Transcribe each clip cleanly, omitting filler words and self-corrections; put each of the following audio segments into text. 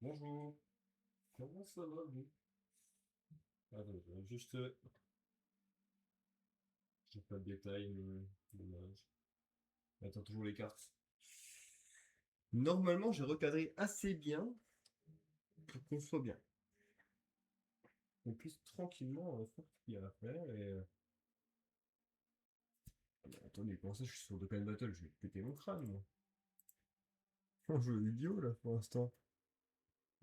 Bonjour, comment ça va vous? Attends, juste, j'ai pas de détails, dommage. Attends, toujours les cartes. Normalement, j'ai recadré assez bien pour qu'on soit bien. On puisse tranquillement faire ce qu'il y a à faire Ah, mais attendez, comment ça, je suis sur Dokkan Battle, je vais péter mon crâne, moi. Un jeu idiot, là, pour l'instant.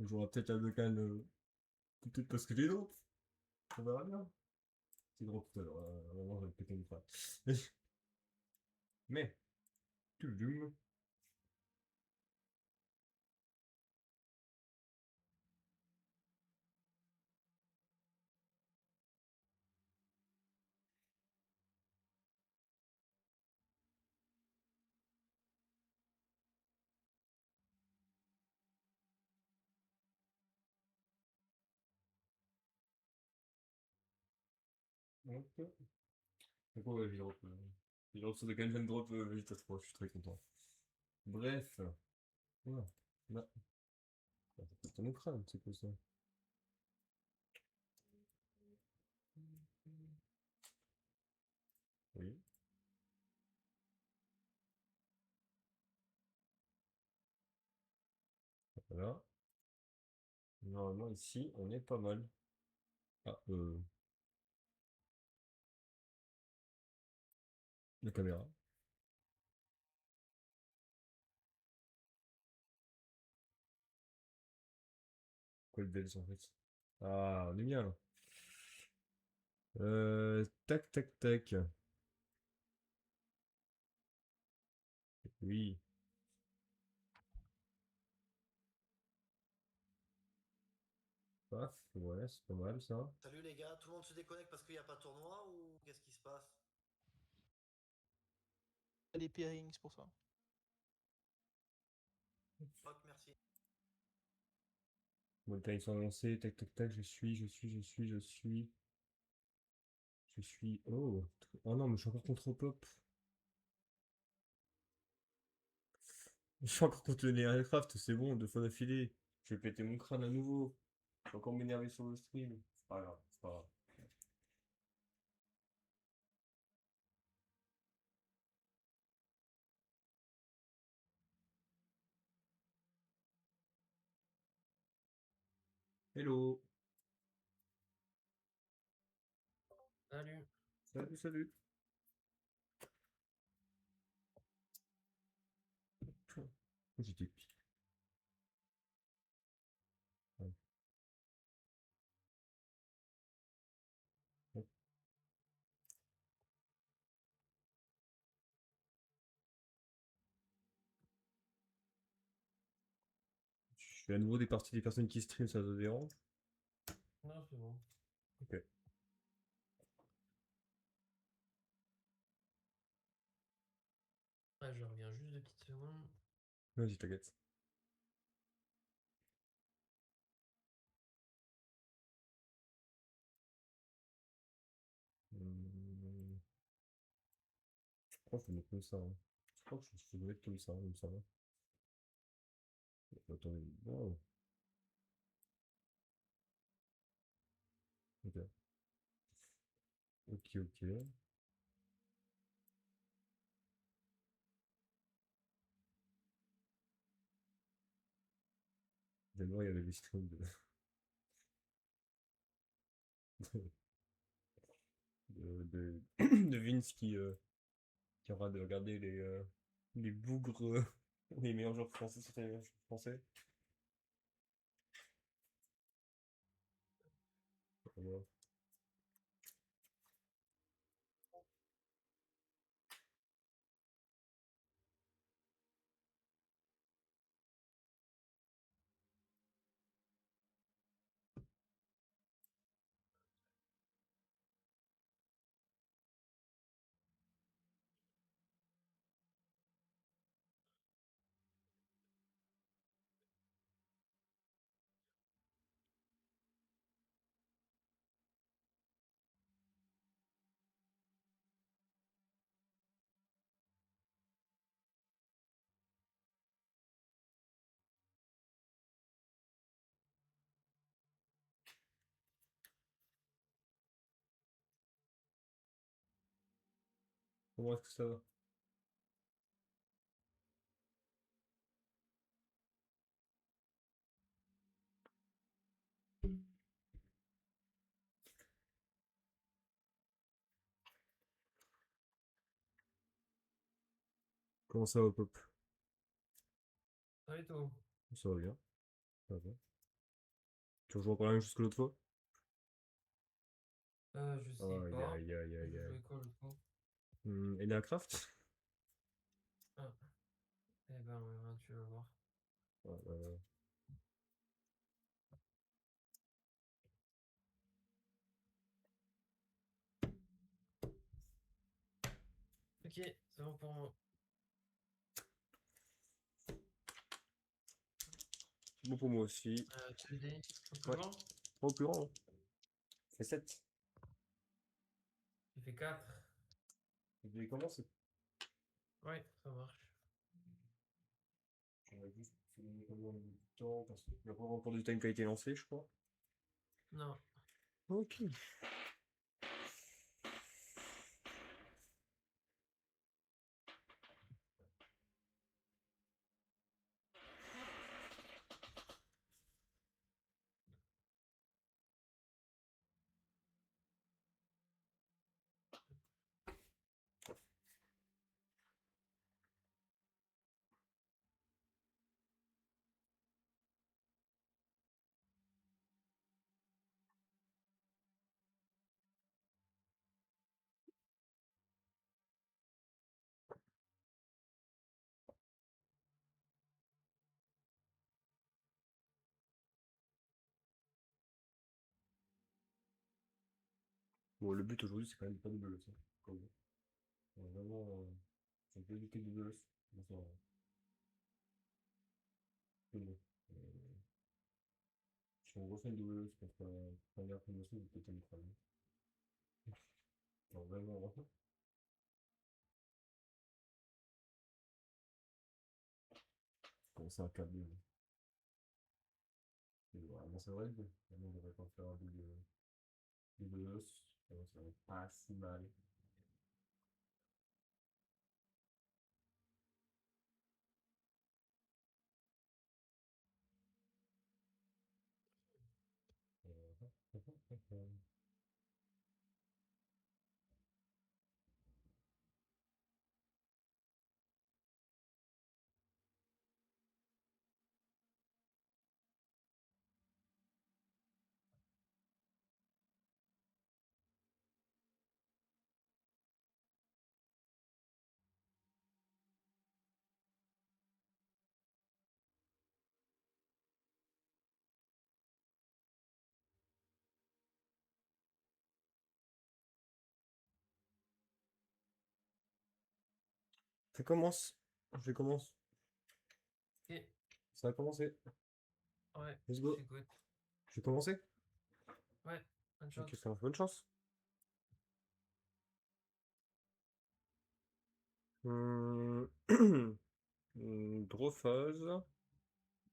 J'aurai peut-être la Dokkan, peut-être parce que les autres. On verra bien. C'est drôle tout à l'heure, vraiment, je vais péter mon crâne. Mais, tout le doom. Ok. Donc, ouais, j'ai drop sur Dokkan, je viens de drop Vegeta 3, je suis très content. Bref. Voilà. Là. C'est ton crâne, c'est quoi ça? Oui. Voilà. Normalement, ici, on est pas mal. Ah, la caméra. Quoi le belge en fait? Ah, on est bien là. Tac, tac, tac. Oui. Paf, ouais, c'est pas mal ça. Salut les gars, tout le monde se déconnecte parce qu'il n'y a pas de tournoi ou qu'est-ce qui se passe? Les pairings, c'est pour ça. Ok, merci. Bon, ils sont lancés. Tac, tac, tac. Je suis. Oh. Oh non, mais je suis encore contre Pop. Je suis encore contre le Aircraft, c'est bon, 2 fois d'affilée. Je vais péter mon crâne à nouveau. Je vais encore m'énerver sur le stream. C'est pas grave, c'est pas grave. Hello. Salut. Salut, salut. J'étais pire. Ouais. Je fais à nouveau des parties des personnes qui stream, ça te dérange? Non, c'est bon. Ok, Ouais, je reviens juste 2 petites secondes. vas-y, t'inquiète. Je crois que je vais mettre comme ça, hein. Je crois que je vais mettre comme ça va. Attendez, wow. Ok, ok, ok. D'abord, il y avait les streams de Vince qui aura de regarder les bougres, les meilleurs joueurs français sur les joueurs français. Voilà. Comment est-ce que ça va? Comment ça va, Pop? Ça va et toi? Ça va bien. Ça va. Tu rejoins encore la même chose que l'autre fois? Je sais Aïe, pas. aïe, aïe, Je aïe, aïe. jouais quoi l'autre fois? Craft? Ah, eh ben, tu vas voir. Ouais, Ok, c'est bon pour moi. bon pour moi aussi. Tu le dis un peu Ouais. grand? Pas au plus grand, hein. Fait 7. Il fait 4. Vous devez commencer. Ouais, ça marche. On va juste filmer combien de temps parce qu'il n'y a pas encore du time qui a été lancé, je crois. Non. Ok. Bon, le but aujourd'hui, c'est quand même pas de double ça. Comme vraiment, c'est d'éviter de double. Mais ça, c'est bon. Si on refait une double contre un première promotion, c'est peut-être une problème. Non, vraiment, comment c'est un câble. Vraiment, c'est vrai que on devrait pas faire un double os. Ça va pas si mal. Ça commence. Je commence. Ok. Ça a commencé. Ouais. Let's go. J'écoute. Je vais commencer. Ouais. Bonne chance. Ok, ça marche. Bonne chance. Draw phase.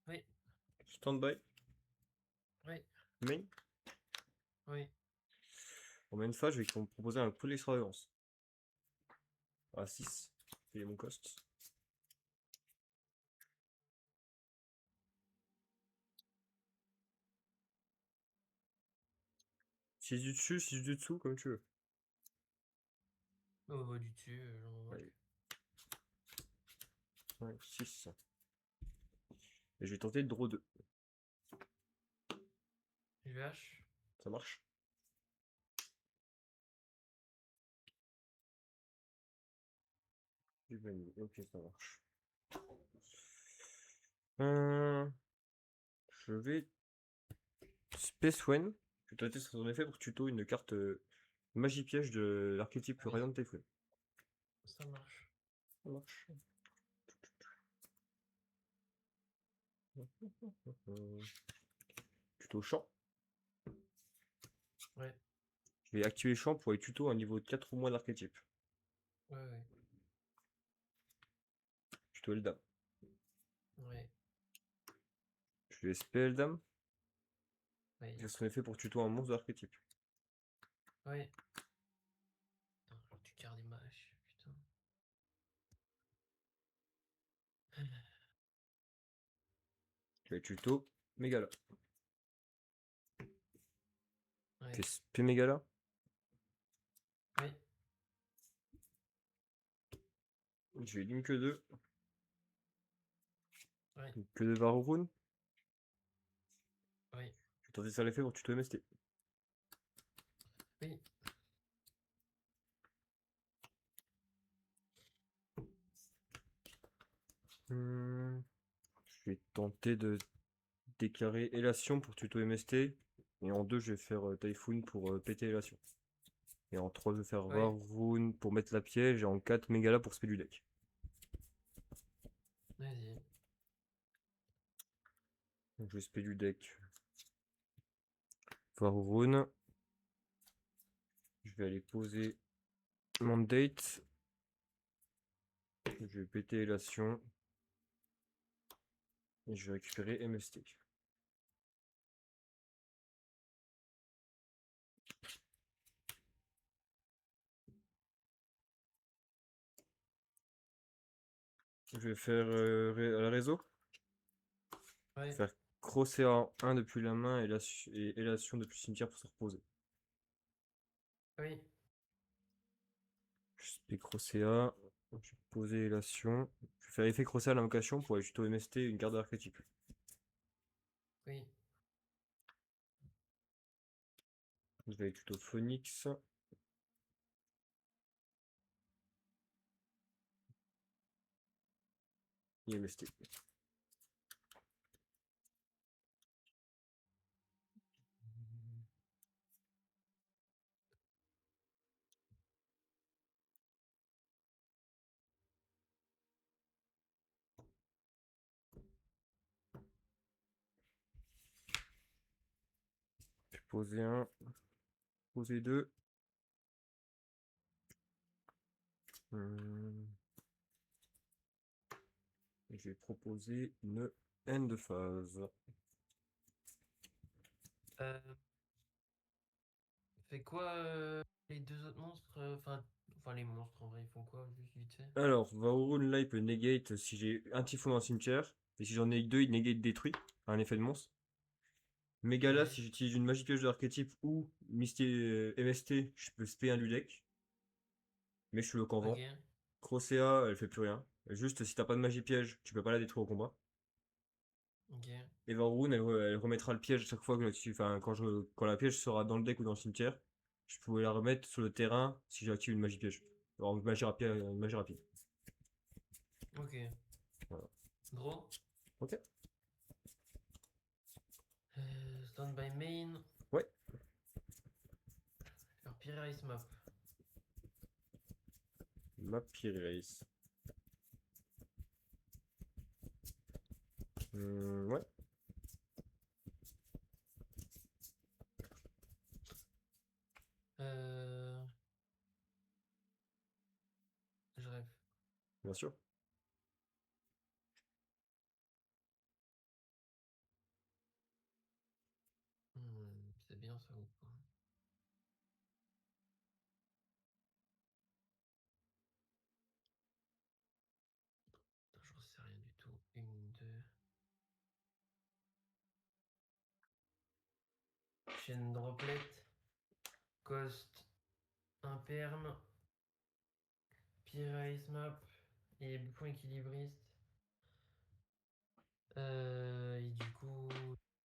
Oui. Standby. Oui. Main. Oui. En main phase, je vais vous proposer un coup d'extravagance. À 6. C'est mon cost. Si du dessus, si du dessous, comme tu veux. Du dessus, j'en vois. Allez. 5, 6. Et je vais tenter de draw 2. JVH. Ça marche? Ok, ça marche. Je vais Space Wen. Je vais traiter son effet pour tuto une carte magie piège de l'archétype Oui. Radiant Typhoon. Ça marche. Ça marche. Tuto champ. Ouais. Je vais activer champ pour les tutos à un niveau de 4 ou moins d'archétype. Ouais. Tuto Eldam. Ouais. Je vais spell Eldam. Ouais. C'est son effet pour tuto un monstre de l'archétype. Ouais. Putain, du cardimage, putain. Je vais tuto Mégala. Ouais. Fais SP Mégala. Oui. Je vais Link 2. Oui. Que de Varroun. Oui. Je vais tenter ça l'effet pour tuto MST. Oui. Je vais tenter de déclarer Élation pour tuto MST. Et en 2, je vais faire Typhoon pour péter Élation. Et en 3, je vais faire Oui. Varroun pour mettre la piège. Et en 4, Mégala pour spell du deck. Vas-y. Donc je vais spell du deck. Varroun. Je vais aller poser Mandate. Je vais péter Élation. Et je vais récupérer MST. Je vais faire la réseau. Oui. Faire crosser en 1 depuis la main et Élation depuis le cimetière pour se reposer. Oui. Je fais Crocea. Je vais poser Élation. Je vais faire effet Crocea à l'invocation pour aller tuto MST une carte d'archétype. Oui. Je vais aller tuto Phoenix. Et MST. Je vais poser 1. Poser 2. Et je vais proposer une N de phase. Fais quoi les deux autres monstres enfin les monstres en vrai, ils font quoi juste vite fait? Alors, Varroun là il peut negate si j'ai un typhon dans le cimetière. Et si j'en ai 2, il negate détruit. Un effet de monstre. Mégala, Ok. si j'utilise une magie pioche d'archétype ou MST, je peux spé un du deck. Mais je suis le camp Ok. vent. Crocea, elle fait plus rien. Juste si t'as pas de magie piège, tu peux pas la détruire au combat. Ok. Et Varroun, elle remettra le piège chaque fois que enfin, quand la piège sera dans le deck ou dans le cimetière. Je pouvais la remettre sur le terrain si j'active une magie piège. Alors une magie rapide. Une magie rapide. Ok. Voilà. Draw. Ok. Stand by main. Ouais. Faire Pire Ice Map. Map Erase. Ouais. Euh... Je rêve. Bien sûr. C'est bien ça ou pas? Attends, j'en sais rien du tout. Une, deux. Chaîne droplet. Cost. Imperme. Pire Ice Map. Et bouffon équilibriste. Et du coup,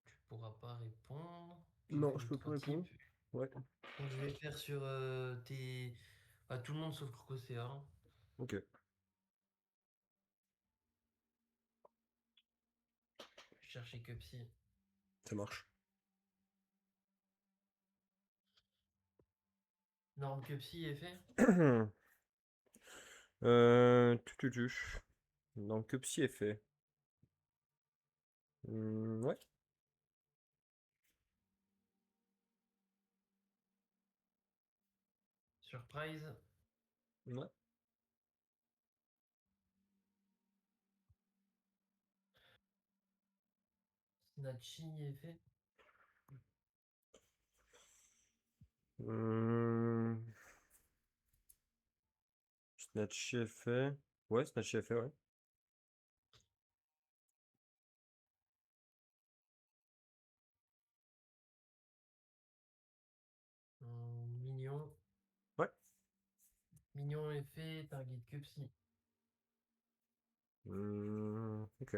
tu pourras pas répondre. J'ai Non, fait je les peux pas trois répondre. types. Ouais. Donc je vais faire sur tes. Bah, tout le monde sauf Crocosea. Ok. Je cherchais que psy. Ça marche. Norme que psy est fait. Tu. Donc, que psy est fait. Ouais. Surprise. Ouais. Snatchy est fait. Snatchy est fait. Ouais, Snatchy est fait, ouais. Mignon est fait, target que psy. Ok.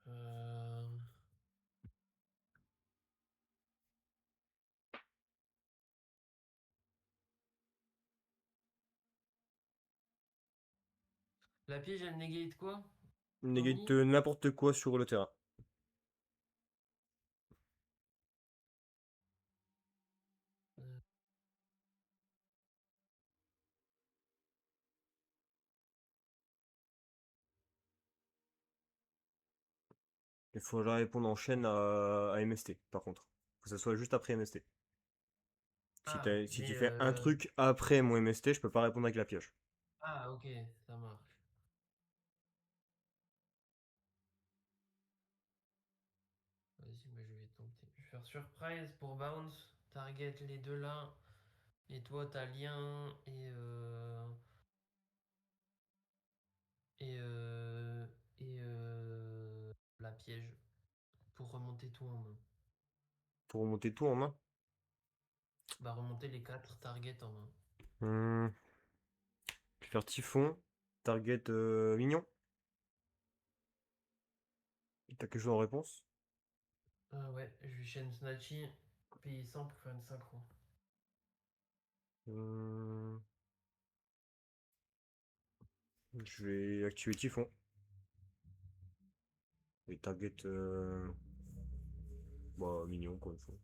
Euh, La piège, elle négate quoi? Négate Omni? n'importe quoi sur le terrain. Euh, Il faudra répondre en chaîne à MST, par contre. Que ce soit juste après MST. Ah, Si tu mais fais un truc après mon MST, je peux pas répondre avec la pioche. Ah, ok, ça marche. Vas-y, moi je vais tenter. Je vais faire surprise pour bounce. Target les deux là. Et toi, t'as lien et euh, la piège pour remonter tout en main. Pour remonter tout en main. Bah remonter les 4 targets en main. Hmm, je vais faire Typhon. Target Mignon. T'as quelque chose en réponse? Ah ouais, je vais chaîne Snatchy. Payer 100 pour faire une synchro. Hmm, je vais activer Typhon. Et target bah, Mignon, quoi, une fois.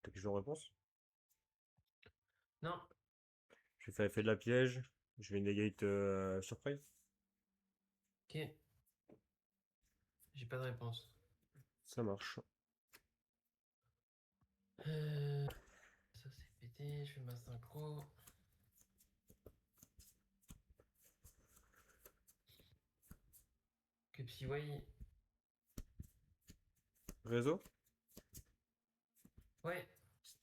T'as quelque chose en réponse? Non, Je vais faire effet de la piège. Je vais negate surprise. ok. J'ai pas de réponse. Ça marche. Ça c'est pété, je fais ma synchro. Que Psyway. Réseau? Ouais,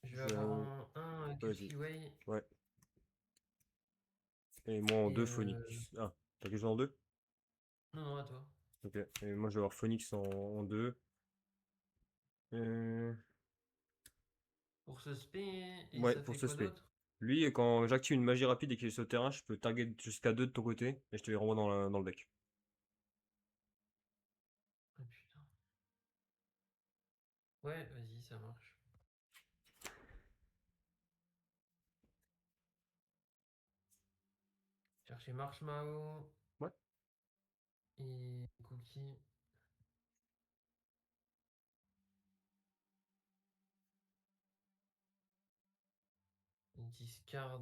je vais Je vais avoir en 1 que Vas-y. Psyway. Ouais. Et moi en Et 2 Phoenix. Ah, t'as quelque chose en 2? Non, non, à toi. Ok. Et moi je vais avoir Phoenix en 2. Pour ce spé, et Ouais, ça pour fait ce quoi spé. d'autre? Lui, quand j'active une magie rapide et qu'il est sur le terrain, je peux target jusqu'à 2 de ton côté et je te les renvoie dans le deck. Ah putain. Ouais, vas-y, ça marche. Chercher Marshmallow Ouais. et Cookie. Discard.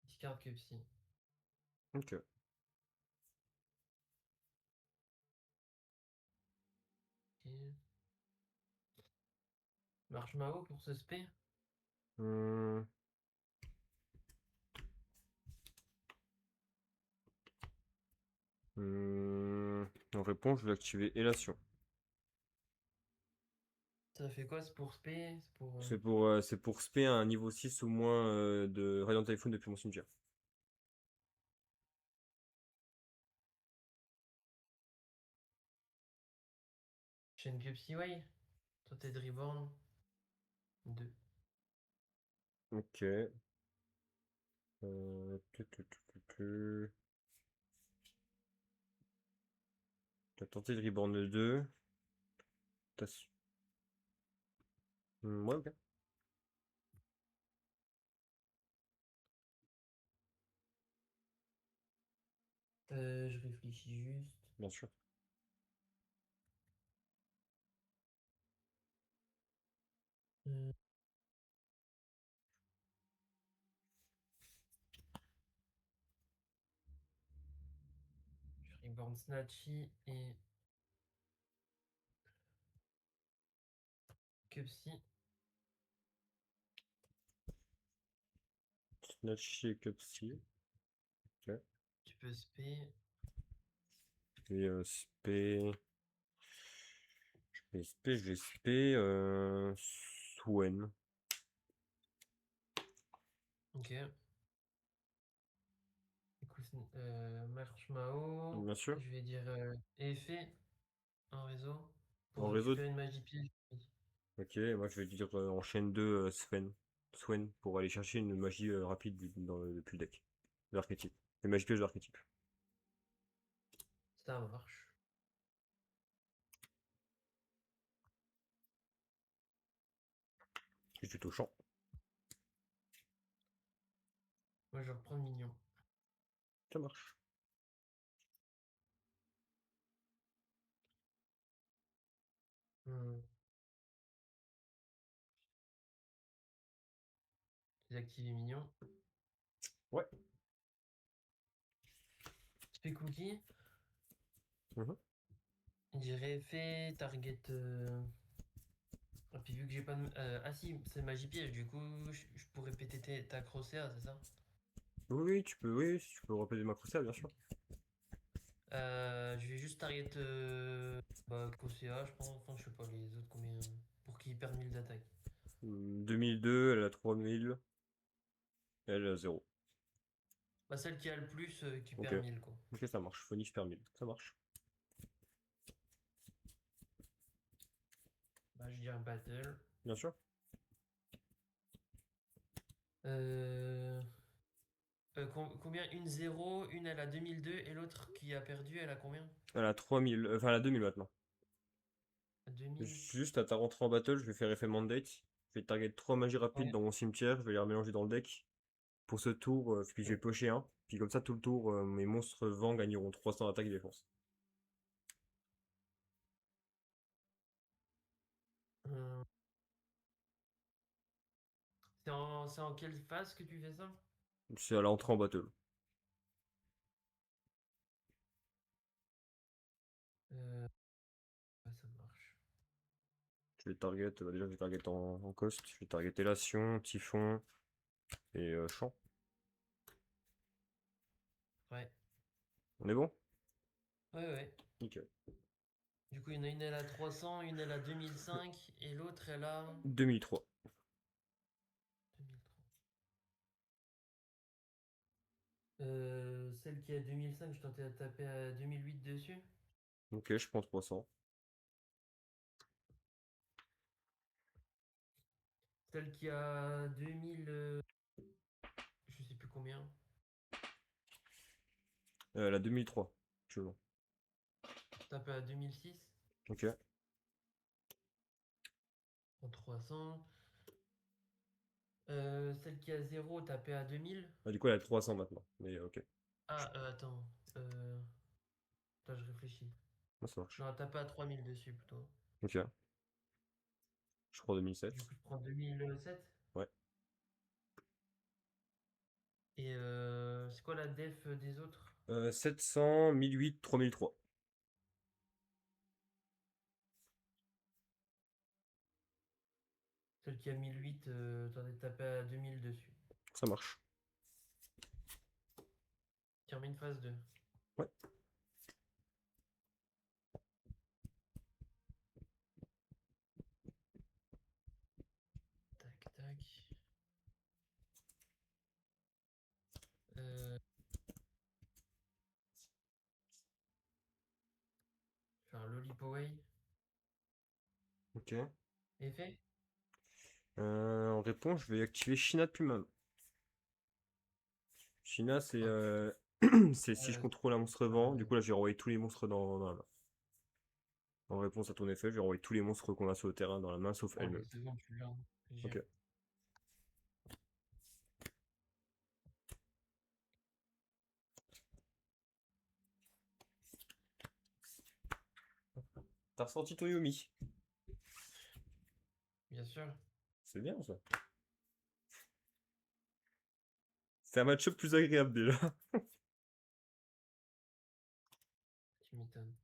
Discard que Psy. Ok. Ok. Marshmallow pour ce spé? Hum, En réponse, je vais activer Élation. Ça fait quoi? C'est pour spé? C'est pour. C'est pour spé un niveau 6 ou moins de Radiant Typhoon depuis mon cimetière. Chaîne que Psyway? Toi t'es de Reborn? 2. Ok. T'as tenté de Reborn 2. T'as su- ouais, ok. Je réfléchis juste. Bien sûr. Euh, je Reborn Snatchy et que Psy. Snatchy et Cupsy. Ok. Tu peux spé. Et spé. Je vais spé Swen. Ok. Écoute, Marche Mao. Bien sûr. Je vais dire effet en réseau. Pour En réseau. récupérer une magie pile. Ok, moi je vais dire en chaîne 2 Sven. Swen pour aller chercher une magie rapide depuis le deck. L'archétype. Une magie pioche de l'archétype. Ça marche. Et tu au champ. Moi je reprends mignon. Ça marche. Hmm. Désactiver mignon. Ouais. Spé cookie. Mhm. Je dirais effet, target. Et puis vu que j'ai pas de. Ah si, c'est magie piège, du coup je pourrais péter ta Crocea, c'est ça? Oui, tu peux, oui, tu peux repérer ma Crocea, bien sûr. Je vais juste target Crocea, je pense. Enfin, je sais pas les autres combien. Pour qu'ils perdent 1000 d'attaque. 2002, elle a 3000. Elle a 0. Bah, celle qui a le plus qui Ok. perd 1000 quoi. Ok, ça marche. Phoenix per 1000. Ça marche. Bah, je dirais battle. Bien sûr. Euh, combien? Une 0, une elle a 2002 et l'autre qui a perdu elle a combien? Elle a 3000. Enfin, elle a 2000 maintenant. 2000? Juste à ta rentrée en battle, je vais faire effet mandate. Je vais target 3 magies rapides Ouais. dans mon cimetière. Je vais les remélanger dans le deck. Pour ce tour, puis je vais pocher un. Puis comme ça, tout le tour, mes monstres vents gagneront 300 attaque et défense. Euh, c'est en quelle phase que tu fais ça? C'est à l'entrée en battle. Ouais, ça marche. Je vais target, déjà je vais target en cost. Je vais target Élation, Typhon et Champ. Ouais. On est bon? Ouais, ouais. Nickel. Du coup, il y en a une, elle a 300, une, elle a 2005, et l'autre, elle a 2003. 2003. Celle qui a 2005, je tentais de taper à 2008 dessus. Ok, je prends 300. Celle qui a 2000, je sais plus combien. La 2003. Actuellement. Taper à 2006, Ok. en 300. Celle qui a 0, taper à 2000. Ah, du coup, elle a 300 maintenant. Mais ok. Ah, attends. Attends, je réfléchis. Moi, ça marche. Non, taper à 3000 dessus plutôt. Ok. Je prends Du 2007. coup, je prends 2007. Ouais. Et c'est quoi la def des autres? 700, 1008, 3003. Celle qui a 1008, t'en as tapé à 2000 dessus. Ça marche. Termine phase 2. Ouais. Tac, tac. Euh, faire Lollipoway. Ok. Effet? En réponse, je vais activer China depuis ma main. China, c'est Ok. c'est si je Euh, contrôle un monstre vent. Du coup, là, j'ai renvoyé tous les monstres dans la main. En réponse à ton effet, j'ai renvoyé tous les monstres qu'on a sur le terrain dans la main, sauf ok, elle-même. c'est bon, tu l'as. Ok. T'as ressenti ton Yumi. Bien sûr. C'est bien ça. C'est un match-up plus agréable déjà. Tu m'étonnes.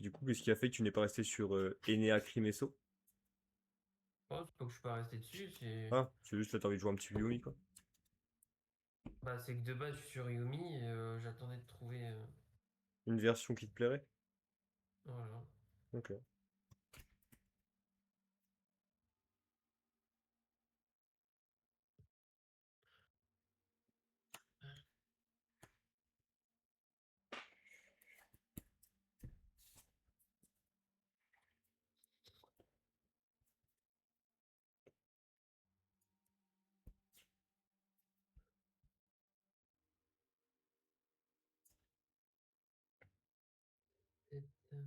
Du coup, qu'est-ce qui a fait que tu n'es pas resté sur Enea Crimesso? Oh, c'est pas que je suis pas resté dessus, c'est. Ah, c'est juste là, t'as envie de jouer un petit Yumi, quoi. Bah, c'est que de base, je suis sur Yumi et j'attendais de trouver. Une version qui te plairait? Voilà. Ok. Tac,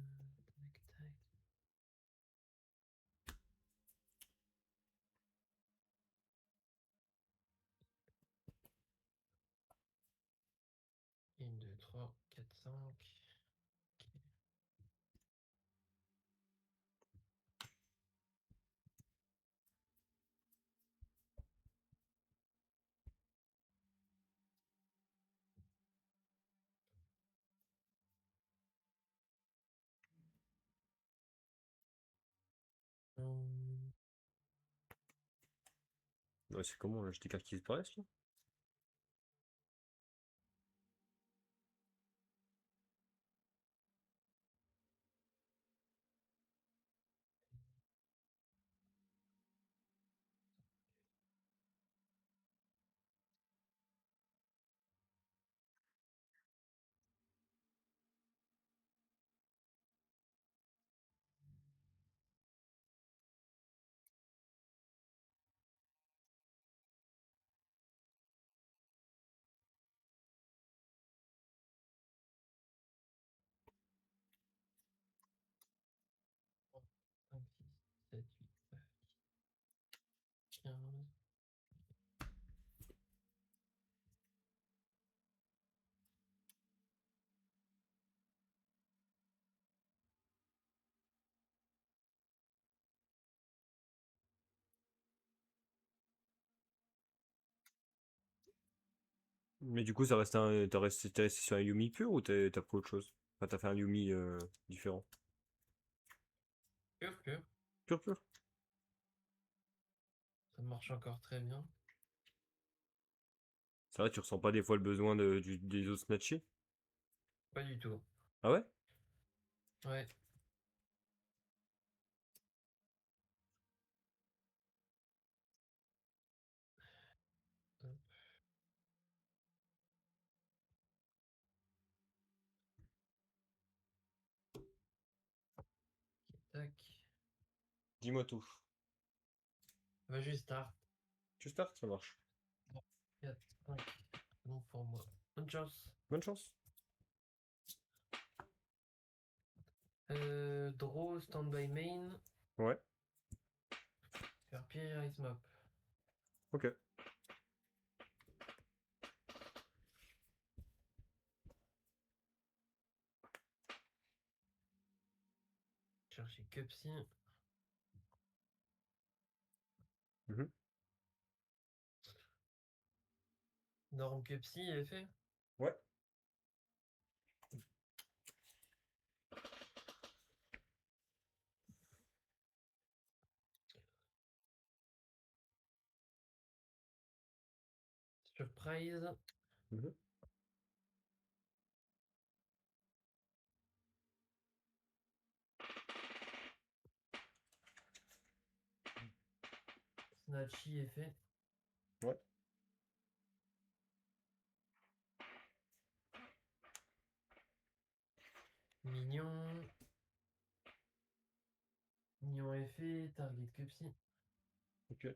tac. Une, deux, trois, quatre, cinq. Ouais, c'est comment là? J'ai des cartes qui disparaissent là? Cinq, six, sept, huit, neuf, 15. Mais du coup, ça reste un. T'es resté sur un Yumi pur ou t'as pris autre chose? Enfin, t'as fait un Yumi différent. Pur, pur. Pur pur? Ça marche encore très bien. Ça va, tu ressens pas des fois le besoin des autres snatchés? Pas du tout. Ah ouais? Ouais. Hop, tac. Dis-moi tout. Va juste start. Tu start, ça marche. 4, 5. Bon pour moi. Bonne chance. Bonne chance. Draw, standby main. Ouais, Faire Pierre Ice Mop. ok. Chercher Cupsy. Mhm. Norm Cupsy est fait. Ouais. Surprise. Mhm. Snatchy est fait. Ouais. Mignon. Mignon est fait. Target Cupsy. Ok.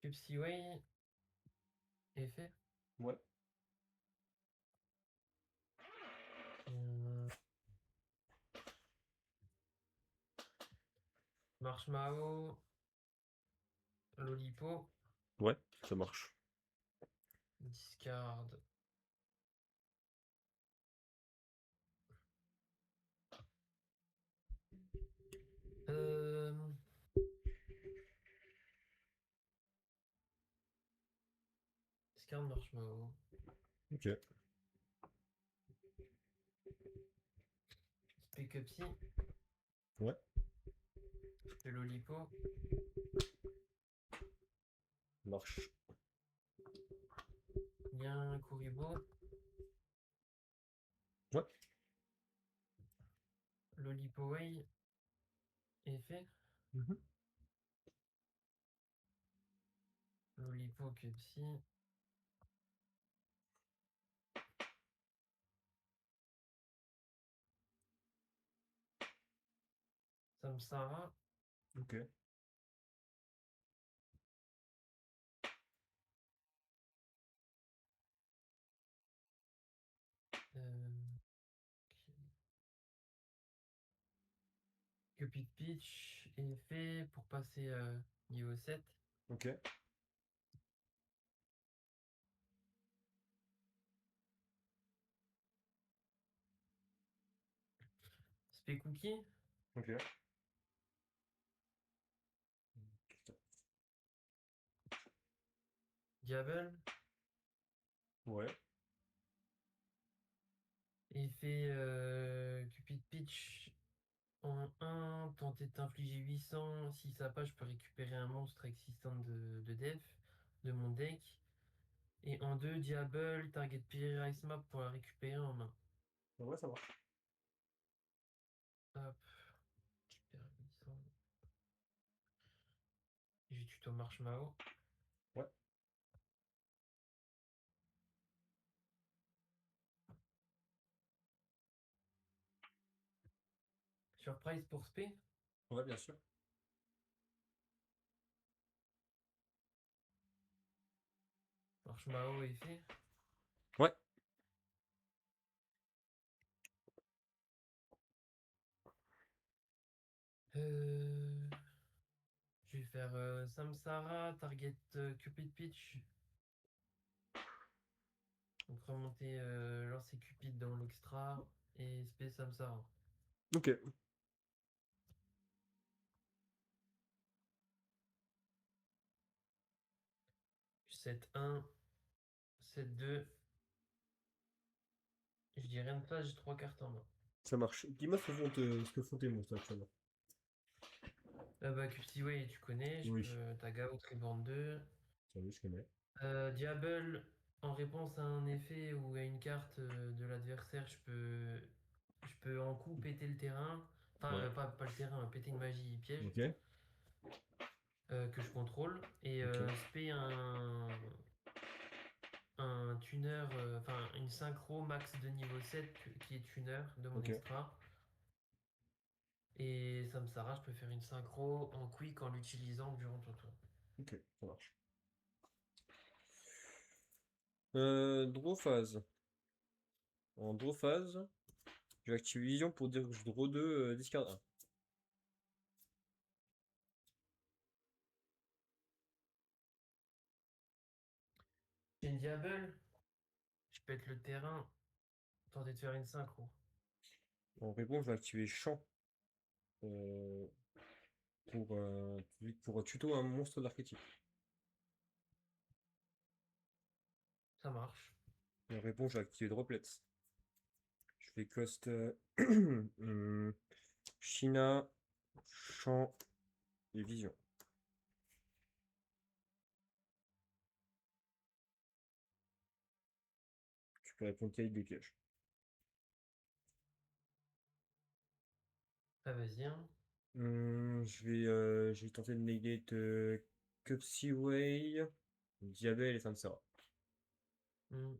Cupsy Way est fait. Ouais. Euh, Marshmallow. Lolipo. Ouais, ça marche. Discard. Euh... Discard Marshmallow. Ok. Pick Cupsy. Ouais. Le Lolipo. Marche. Bien Kuribo. Ouais. Lolipo Way est fait. Mhm. Lolipo Cupsy. Samsara. Ok. Cupid Pitch est fait pour passer niveau 7. Ok. Spé Cookie, Ok. Diable, Ouais. et fait Cupid Pitch en 1, tenter de t'infliger 800. Si ça passe, je peux récupérer un monstre existant de def de mon deck. Et en 2, Diable, target Pyre Ice Map pour la récupérer en main. Ouais, ça marche. Hop, récupère 800. J'ai tuto Marshmallow. Ouais. Surprise pour Spé. Ouais, bien sûr. Marshmallow est fait. Ouais. Je vais faire Samsara, target Cupid Pitch. Donc remonter lancer Cupid dans l'extra et Spé Samsara. Ok. 7-1, 7-2. Je dis rien de face, j'ai 3 cartes en main. Ça marche. Dis-moi ce que font tes monstres actuellement. Bah, Cupsyway, tu connais. Oui. T'as Gao Triborn 2. Salut, je connais. Diable, en réponse à un effet ou à une carte de l'adversaire, je peux en coup péter le terrain. Enfin, Ouais. pas le terrain, péter une magie piège Ok. que je contrôle. Et Ok. spé un tuner, enfin une synchro max de niveau 7 qui est tuner de mon Ok. extra. Et Samsara, je peux faire une synchro en quick en l'utilisant durant ton tour. Ok, ça marche. Draw phase. En draw phase, je vais activer Vision pour dire que je draw 2, discard 1. J'ai une Diable, je pète le terrain, tenter de faire une synchro. En réponse, je vais activer Champ euh, pour tuto un monstre d'archétype. Ça marche. En réponse, je vais activer Droplets. Je vais cost China, Champ et Vision. Tu peux répondre cahier des pièges. Ah, vas-y, hein. Je vais tenter de negate Cupsyway, Diabel et Samsara. Hmm.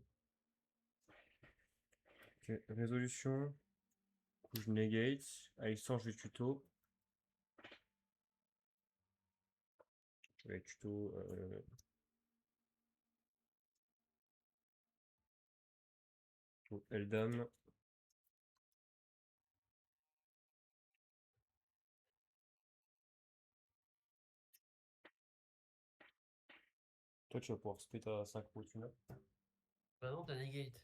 Ok, résolution. Du coup, je negate. Alexandre, je vais tuto. Je vais tuto. Eldam. Toi, tu vas pouvoir split à 5 roues, tu vois. Bah non, t'as negate.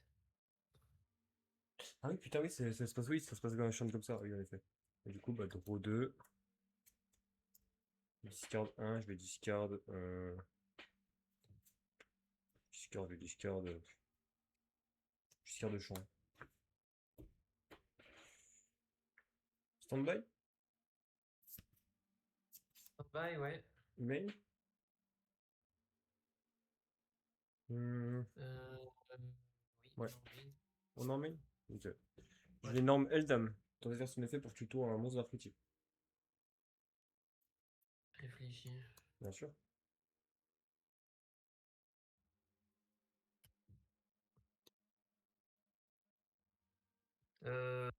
Ah oui, putain, oui, ça se passe, oui, ça se passe dans un champ comme ça, oui, en effet. Et du coup, bah, draw 2. Discard 1, je vais discard. Discard de champ. Standby? Bye, ouais. Main? Oui, Ouais, non, oui. on en main? Ok. Je Ouais. vais norme Eldam. Tenter de faire son effet pour tuto un monstre d'archétype. Réfléchis. Bien sûr. Euh,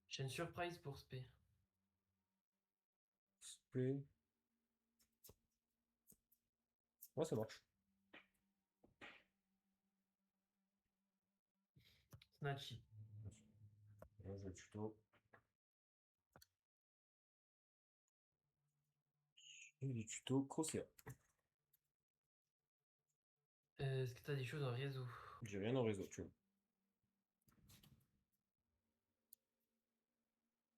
j'ai une surprise pour Spé. Spray. Ouais, ça marche. Snatchy. Là, je vais tuto. Et les tutos Crocea. Est-ce que t'as des choses en réseau? J'ai rien en réseau, tu vois.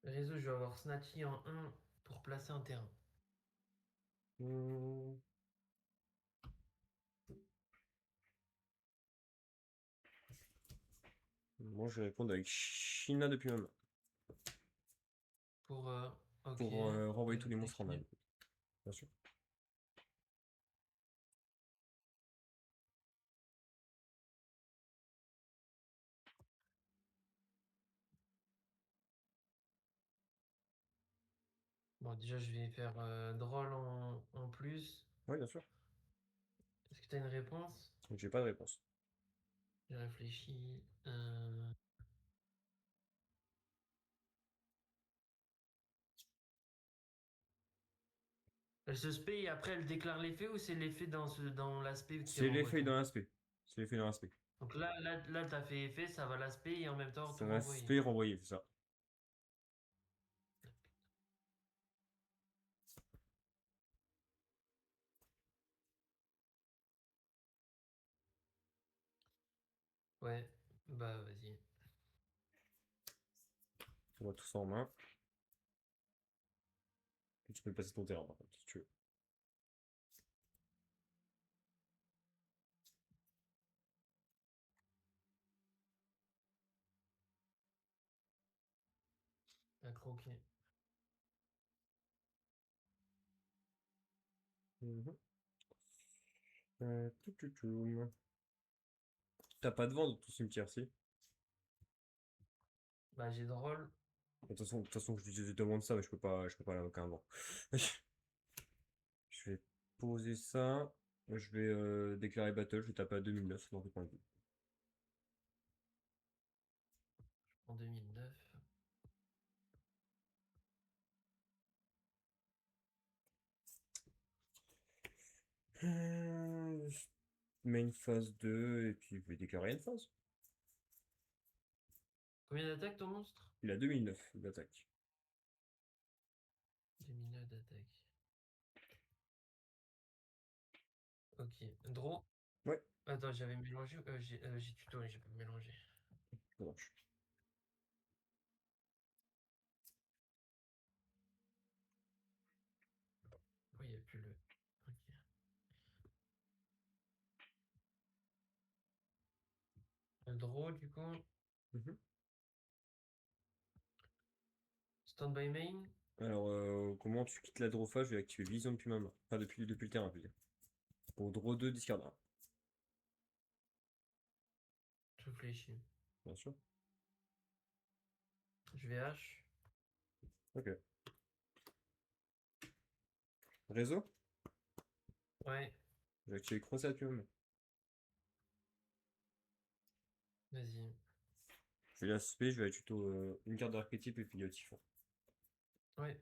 Réseau, je vais avoir Snatchy en 1 pour placer un terrain. Moi, je vais répondre avec China depuis ma main. Pour, ok. Pour renvoyer tous les monstres en main. Décliner. Bien sûr. Bon, déjà, je vais faire drôle en plus. Oui, bien sûr. Est-ce que t'as une réponse? J'ai pas de réponse. J'ai réfléchi. Elle se spé et après elle déclare l'effet ou c'est l'effet dans l'aspect qui C'est renvoie l'effet tout? dans l'aspect. C'est l'effet dans l'aspect. Donc là t'as fait effet, ça va l'aspect et en même temps Ça tout va renvoyer. l'aspect renvoyer, c'est ça. Ouais, bah vas-y. On va tout ça en main. Et tu peux passer ton terrain par contre, si tu veux. À croquer. Mhm. Toutoum. T'as pas de vent dans ton cimetière, si? Bah j'ai drôle. De toute façon, je te demande ça, mais je peux pas aller aucun vent. Je vais poser ça. Je vais déclarer battle, je vais taper à 2009 dans tes points de vue. En 2009. Main phase 2, et puis je vais déclarer une phase. Combien d'attaques ton monstre? Il a 2009 d'attaque. 2009 d'attaque. Ok. Draw. Ouais, Attends, j'avais mélangé. J'ai tuto, j'ai pas mélangé. ça marche. Oui, il n'y a plus le. Ok. Un draw du coup. Mhm. Stand by main. Alors, comment tu quittes la draw phase? Je vais activer vision depuis ma main. Enfin, depuis le terrain, je veux dire. Pour draw 2, discard 1. Je réfléchis. Bien sûr. Je vais H. Ok. Réseau? Ouais, Je vais activer Crocet depuis ma main. vas-y. Je vais l'aspect, je vais aller tuto une carte d'archétype et puis Typhon. Ouais.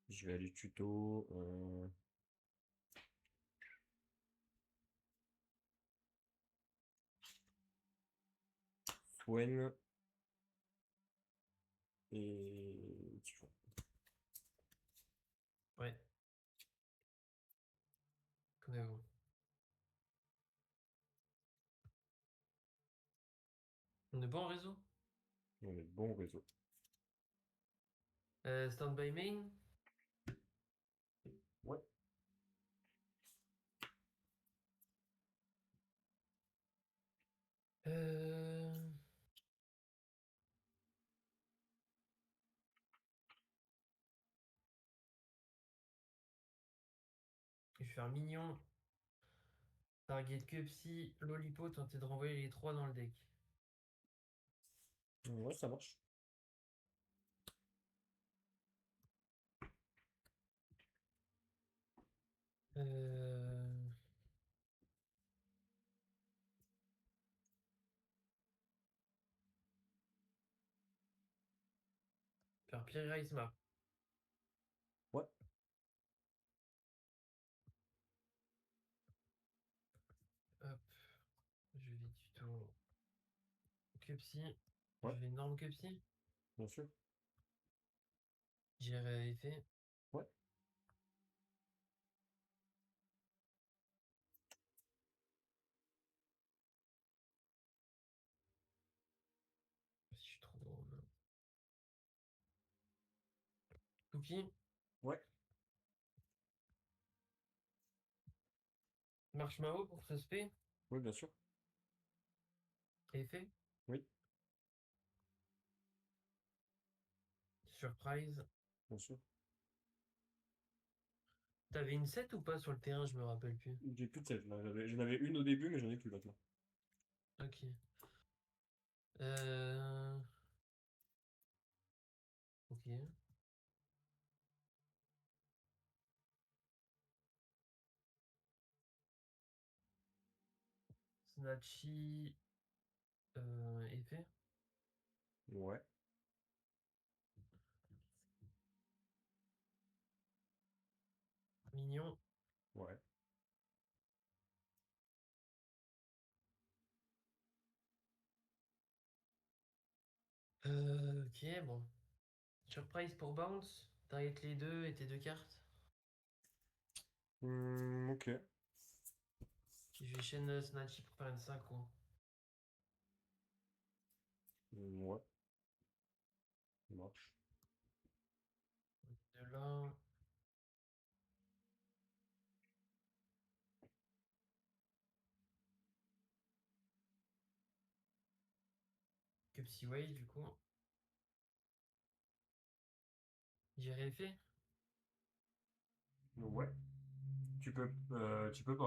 Je vais aller tuto. Swen et Typhon. Ouais. Connais-vous. On est bon en réseau? On est bon réseau. Stand by main. Ouais. Euh... Je vais faire mignon. Target que psy. Lolipo, tenter de renvoyer les 3 dans le deck. Ouais, ça marche. Euh... Faire Pyrrhisma. Ouais. que psy. Ouais. Je vais norme que psy. Bien sûr. J'irai effet. Ouais. Je suis trop gros. Cookie. Ouais. Marshmallow pour suspect. Oui, bien sûr. Effet. Oui, Surprise. bien sûr. T'avais une 7 ou pas sur le terrain, je me rappelle plus. J'ai plus de 7 là. J'en avais une au début, mais j'en ai plus maintenant. Ok. Euh... Ok. Snatchy. Effet. Ouais. Mignon. Ouais. Ok, bon. Surprise pour bounce. T'arrêtes les deux et tes deux cartes. Ok. Je vais chaîne Snatchy pour faire une synchro. Ouais. Ça marche. De là. Que Psyway du coup. J'irai effet. Ouais. Tu peux pas. Tu peux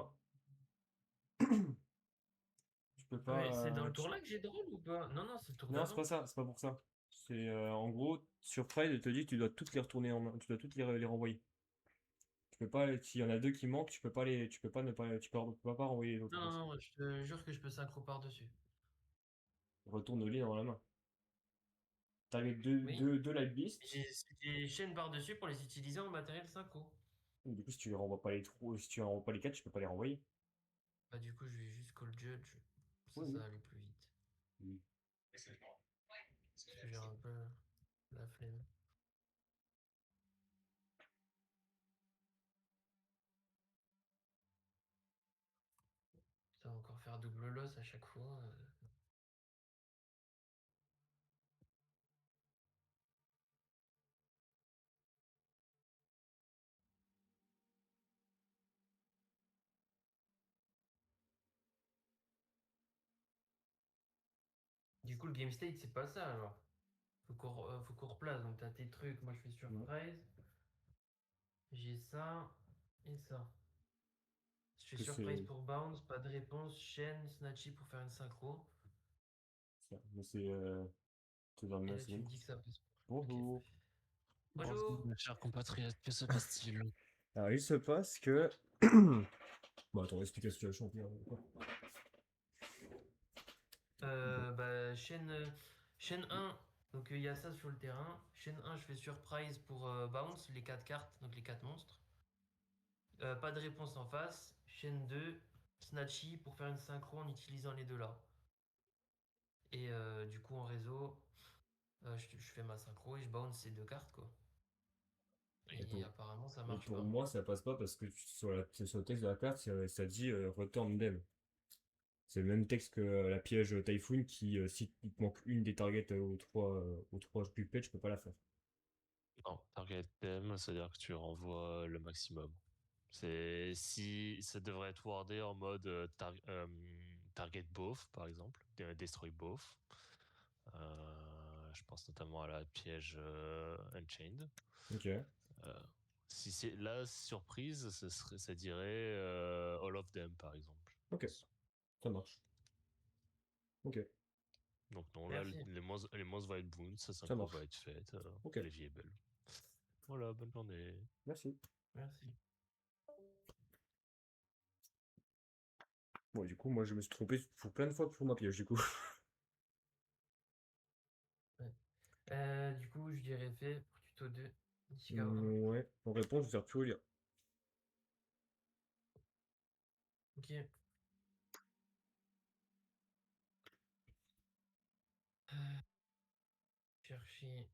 Ah pas. mais c'est dans le tour là que j'ai drôle ou pas? Non, non, c'est le tour Non, c'est d'avant. pas ça, c'est pas pour ça. C'est en gros, Surprise, elle te dit que tu dois toutes les retourner en main, tu dois toutes les renvoyer. Tu peux pas, s'il y en a deux qui manquent, tu peux pas ne pas, tu peux pas renvoyer les autres. Non, non, non, je te jure que je peux synchro par-dessus. Retourne-les dans la main. T'as les Oui. deux Light Beast. J'ai chaîne par-dessus pour les utiliser en matériel synchro. Du coup, si tu les renvoies pas les trois, si tu renvoies pas les quatre, tu peux pas les renvoyer. Bah du coup, je vais juste call judge. Ça, Oui, ça oui. va aller plus vite. Oui. Parce que j'ai un peu la flemme. Ça va encore faire double loss à chaque fois. Du coup, le game state, c'est pas ça alors. Faut qu'on replace. Donc, t'as tes trucs. Moi, je fais Ouais. surprise. J'ai ça et ça. Je fais Que surprise c'est pour bounce. Pas de réponse. Chaîne, snatchy pour faire une synchro. ça. Mais c'est dans le Et même là, tu me semaine. dis que ça passe. Ok. Bonjour. Bonjour, Bonjour. mes chers compatriotes, que se passe-t-il? Alors, il se passe que. Bon, attends, explique la situation. Au pire. Bah, chaîne 1. Donc, il y a ça sur le terrain. Chaîne 1, je fais surprise pour bounce. Les 4 cartes. Donc, les 4 monstres. Pas de réponse en face. Chaîne 2, Snatchy pour faire une synchro en utilisant les deux là. Et du coup en réseau, je fais ma synchro et je bounce ces deux cartes quoi. Et Et pour, apparemment ça et marche pour pas. moi, ça passe pas parce que sur le texte de la carte, ça dit return them. C'est le même texte que la piège Typhoon qui, si il te manque une des targets aux trois plus pet, je peux pas la faire. Non, target them, c'est-à-dire que tu renvoies le maximum. C'est si ça devrait être wordé en mode target both, par exemple, destroy both. Je pense notamment à la piège Unchained. Ok, Euh, si c'est la surprise, ça dirait all of them, par exemple. ok, ça marche. Ok, Donc non, là, Merci. les monstres vont être boons, sa ça synchro va marche. être faite, Ok, les est belle. Voilà, bonne journée. merci. Merci. Bon, du coup, moi, je me suis trompé pour plein de fois pour ma piège, du coup. Ouais. Du coup je dirais fait pour tuto 2. Ichika 1. Ouais, en réponse, je vais faire tout lire. Ok. chercher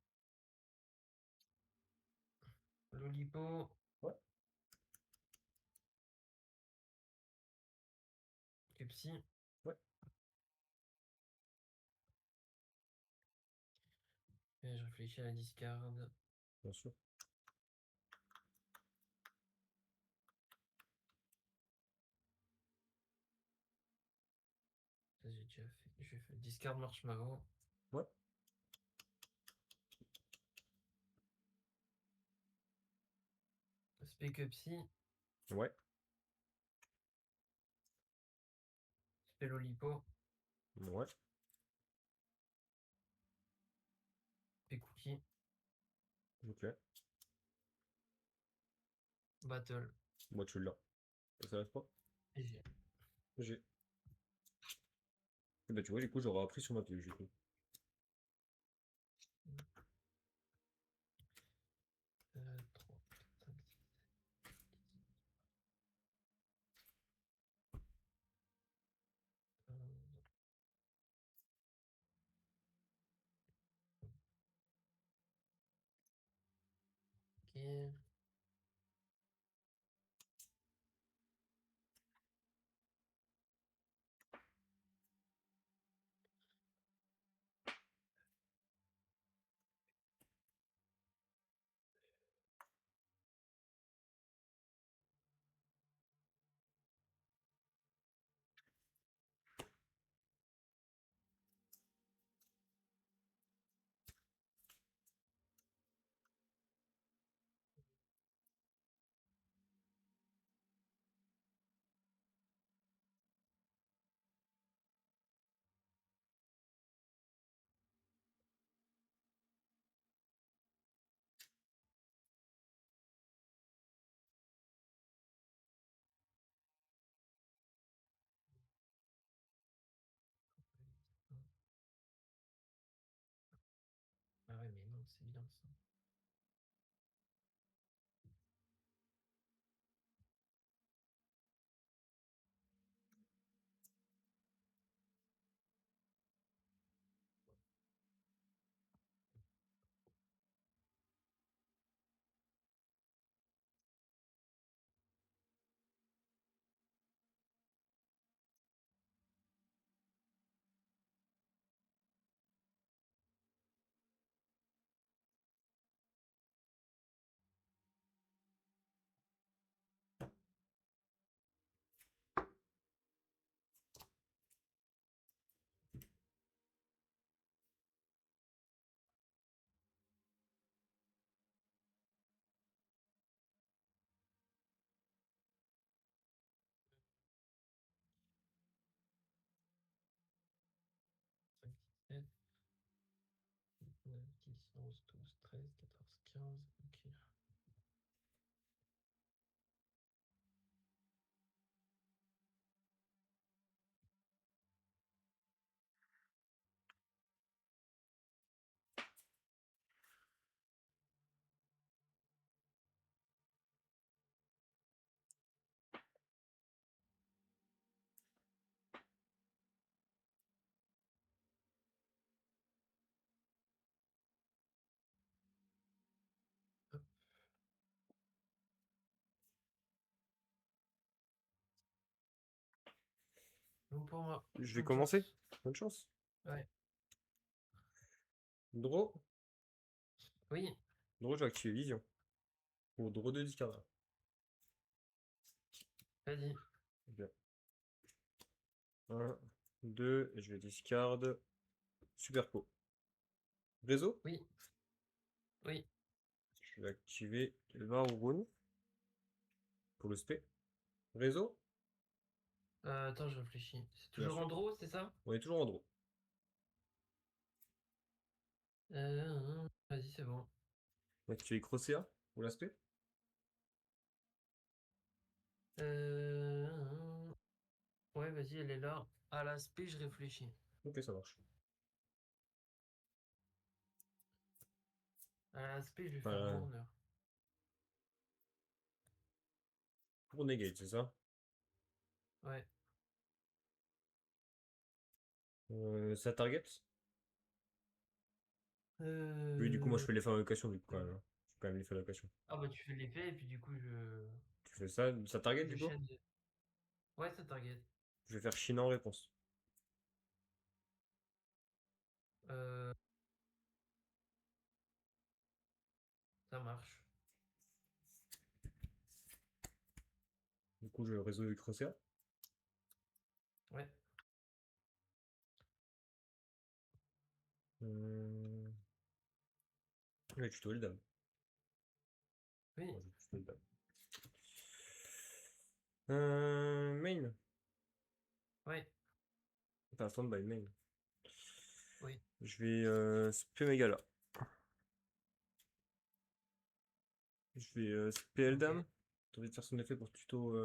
Lolipo. Ouais. Cupsi. Ouais. Et je réfléchis à la discard. Bien sûr. Ça, j'ai déjà fait. Je vais faire discard marshmallow. Ouais. Specupsi. Ouais. Spelolipo. Ouais. Cookie. Ok. Battle. Moi, tu l'as. Ça reste pas? Et j'ai. J'ai. Et bah, tu vois, du coup, j'aurais appris sur ma pioche, du coup. 3, 5, 6, 15. Ok. Ah ouais, mais non, c'est bien ça. Cinq, 7, 9, 10, 11, 12, 13, 14, 15. Ok. Hop. Bon pour moi. Je vais Bonne commencer. chance. Bonne chance. Ouais. Draw. Oui. Draw, je vais activer Vision. Ou Draw de discard. Vas-y. Bien. 1, 2, et je vais discard. Super pot. Réseau. Oui. Oui. Je vais activer le Varoun pour le spé. Réseau. Attends, je réfléchis. C'est Bien toujours sûr. en draw, c'est ça? On est toujours en draw. Vas-y, c'est bon. Activer Crocea pour l'aspect. Euh... Ouais, vas-y, elle est là. À l'aspect, je réfléchis. Ok, ça marche. À l'aspect, je vais faire Enfin, Mourner. pour negate, c'est ça? Ouais. Ça target? Oui, du coup, moi, je Euh, fais l'effet d'allocation, du coup, quand même, hein. Je fais quand même l'effet d'allocation. Ah bah tu fais l'effet et puis du coup Tu fais ça, ça target, je du coup? chaîne. Ouais, ça target. Je vais faire Chine en réponse. Euh, Ça marche. Du coup, je réseau le crosser. Ouais. Ouais, tuto le dame. Oui. Moi, je tuto le dame. Main. Ouais. Enfin, stand-by, main. Oui. Je vais spé Megala. Je vais spé Ok. dame. T'as envie de faire son effet pour tuto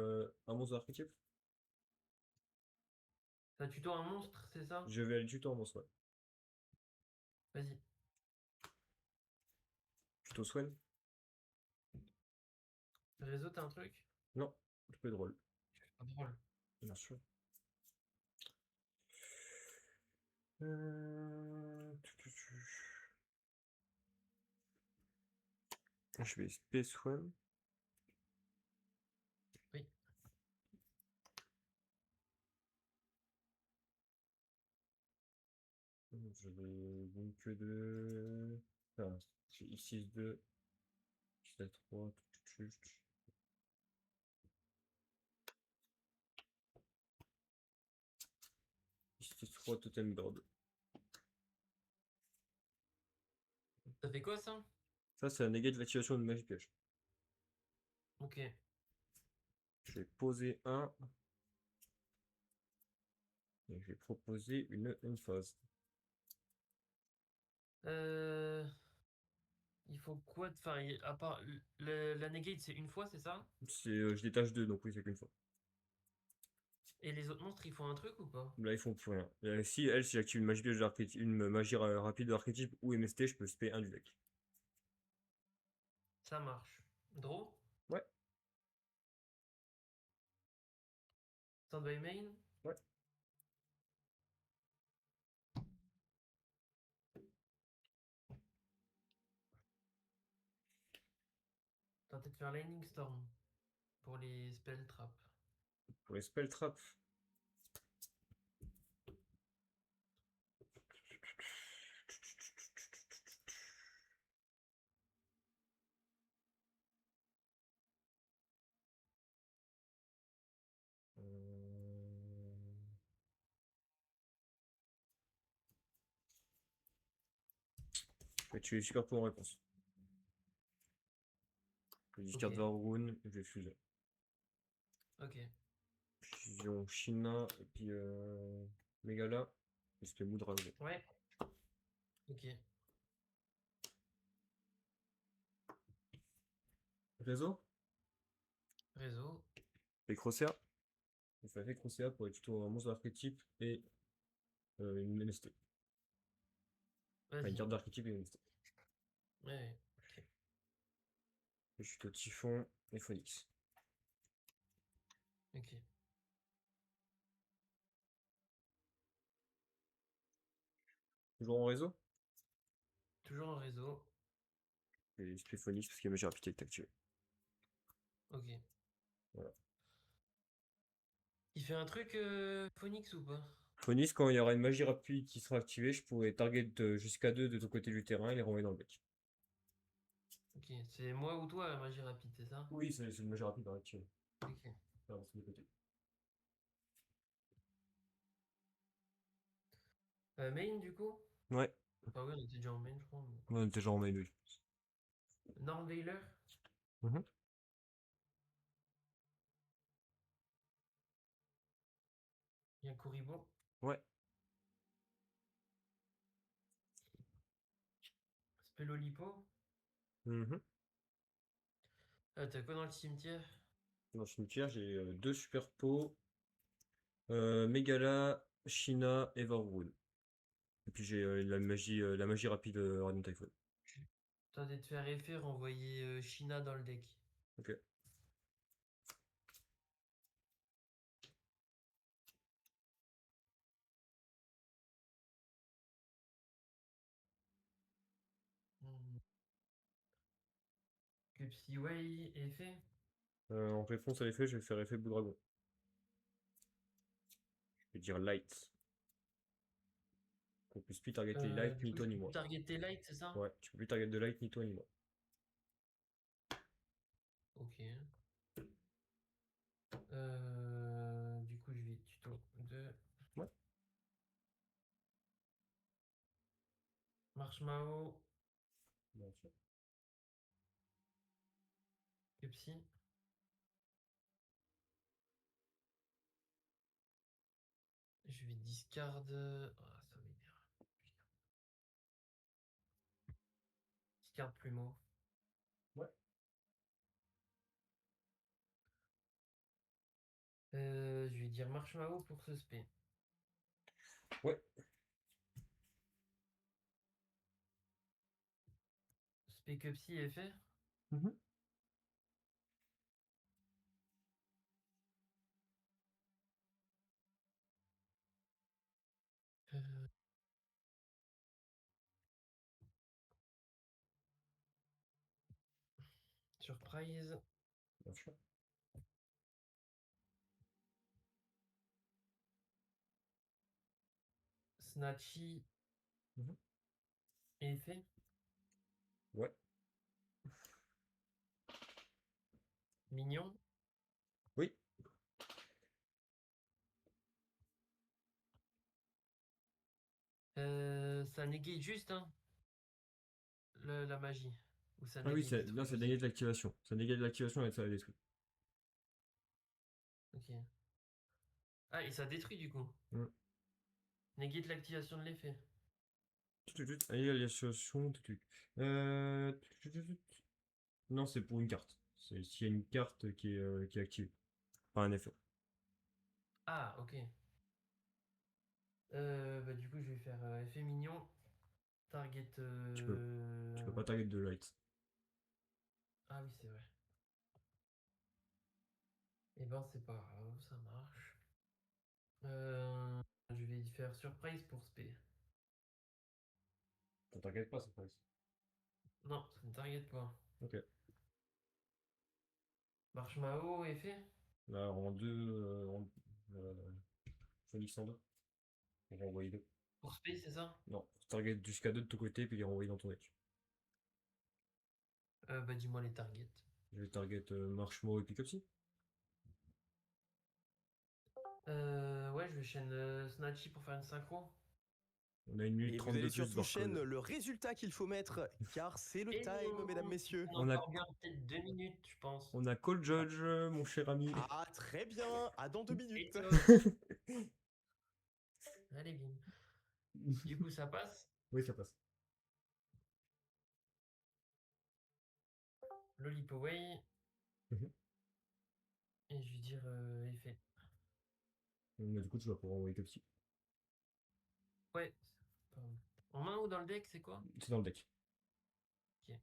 un monstre archétype? T'as tuto un monstre, c'est ça? Je vais aller tuto un monstre, ouais. Vas-y. Tuto Swen? Réseau, t'as un truc? Non, tu peux drôle. Pas drôle. Bien sûr. Je vais Space One. Oui. Je vais donc de. Enfin, j'ai X62, X3, X3 Totem Bird. Ça fait quoi ça? Ça, c'est la négate l'activation de magie pioche. Ok. Je vais poser un. Et je vais proposer une phase. Euh... Il faut quoi de. Enfin, à part. La negate, c'est une fois, c'est ça? C'est, je détache deux, donc oui, c'est qu'une fois. Et les autres monstres, ils font un truc ou pas? Là, ils font plus rien. Si j'active une magie pioche d'archétype, une magie rapide d'archétype ou MST, je peux spé un du deck. Ça marche. Draw? Ouais, Stand by main? ouais. Tenter de faire Lightning Storm pour les spell trap. Pour les spell trap. Je vais tuer super peu en réponse. Je Ok. discard Varun, je vais fuser. Ok. Fusion China et puis Megala. Et c'était Moudra. Ouais. Ok. Réseau. Réseau. Et Crocea. Je fais avec Crocea pour être plutôt un monstre d'archétype et une MST. Enfin, une Vas-y. carte d'archétype et une MST. Ouais. Ok. Et je suis au Typhon et Phoenix. Ok. Toujours en réseau. Toujours en réseau. Et je fais Phoenix parce que ma magie rapide est activée. Ok. Voilà. Il fait un truc Phoenix ou pas? Phoenix, quand il y aura une magie rapide qui sera activée, je pourrai target jusqu'à 2 de ton côté du terrain et les renvoyer dans le deck. Ok. C'est moi ou toi la magie rapide, c'est ça? Oui, c'est une magie rapide activée. Ok. Pardon, c'est de côté. Main du coup? Ouais, Ah oui, on était déjà en main, je crois. on était genre en main, oui. Nornveiler? Mhm. Il y a Kuribo. Ouais. Spelolipo. Mhm. T'as quoi dans le cimetière? Dans le cimetière, j'ai deux super pots, Megala, China et Varwood. Et puis j'ai la magie rapide Radiant Typhoon. Tenter de faire effet, renvoyer Shina dans le deck. Ok. Psyway effet. En réponse à l'effet, je vais faire effet bout dragon. Je vais dire light. Qu'on puisse plus targeter light, Du ni coup, toi je ni peux moi. targeter light, c'est ça? Ouais, tu peux plus target de light, ni toi ni moi. Ok. Du coup, je vais tuto 2. Ouais. Marshmallow, Bien sûr. Psy. Je vais discard. Ah, ça m'énerve. Discard plumeau. Ouais. Je vais dire Marshmallow pour ce spé. Ouais. Spé que Psy effet. Mhm. Euh, Surprise. Bien sûr. Snatchy Mhm. effet. Ouais. Mignon. Oui. Ça négate juste, hein, la magie. Ou ça Ah oui, négate des là trucs c'est aussi. dégâts de l'activation. Ça dégâts de l'activation et ça la détruit. Ok. Ah, et ça détruit du coup. Mm. Négate l'activation de l'effet. Allez, l'association. Non, c'est pour une carte. C'est s'il y a une carte qui est active. Pas un effet. Ah, ok. Bah, du coup, je vais faire effet mignon. Target. Tu peux pas target de light. Ah oui, c'est vrai. Et ben, c'est pas grave, ça marche. Je vais faire surprise pour spé. Ça target pas, c'est pas ici. Non, ça ne target pas. Ok. Marshmallow, effet. Là, en deux. Euh, Phoenix en deux. On va envoyer deux. Pour spé, c'est ça? Non, target jusqu'à deux de ton côté, puis les renvoyer dans ton deck. Bah, dis-moi les targets. Je vais target Marshmallow et Picopsy. Ouais, je vais chaîne Snatchy pour faire une synchro. On a 1 minute Et vous 32 allez plus surtout chaîne barcode. le résultat qu'il faut mettre, car c'est le Et time, mesdames, messieurs. on On a a- encore bien peut-être 2 minutes, je pense. On a Call Judge, mon cher ami. Ah, très bien, à dans 2 Et minutes. toi? Allez, bien. Du coup, ça passe. Oui, ça passe. Lollipoway. Mhm. Et je vais dire effet. Mais du coup, tu vas pouvoir envoyer Picopsy. Ouais. Pardon. En main ou dans le deck, c'est quoi? C'est dans le deck. Ok.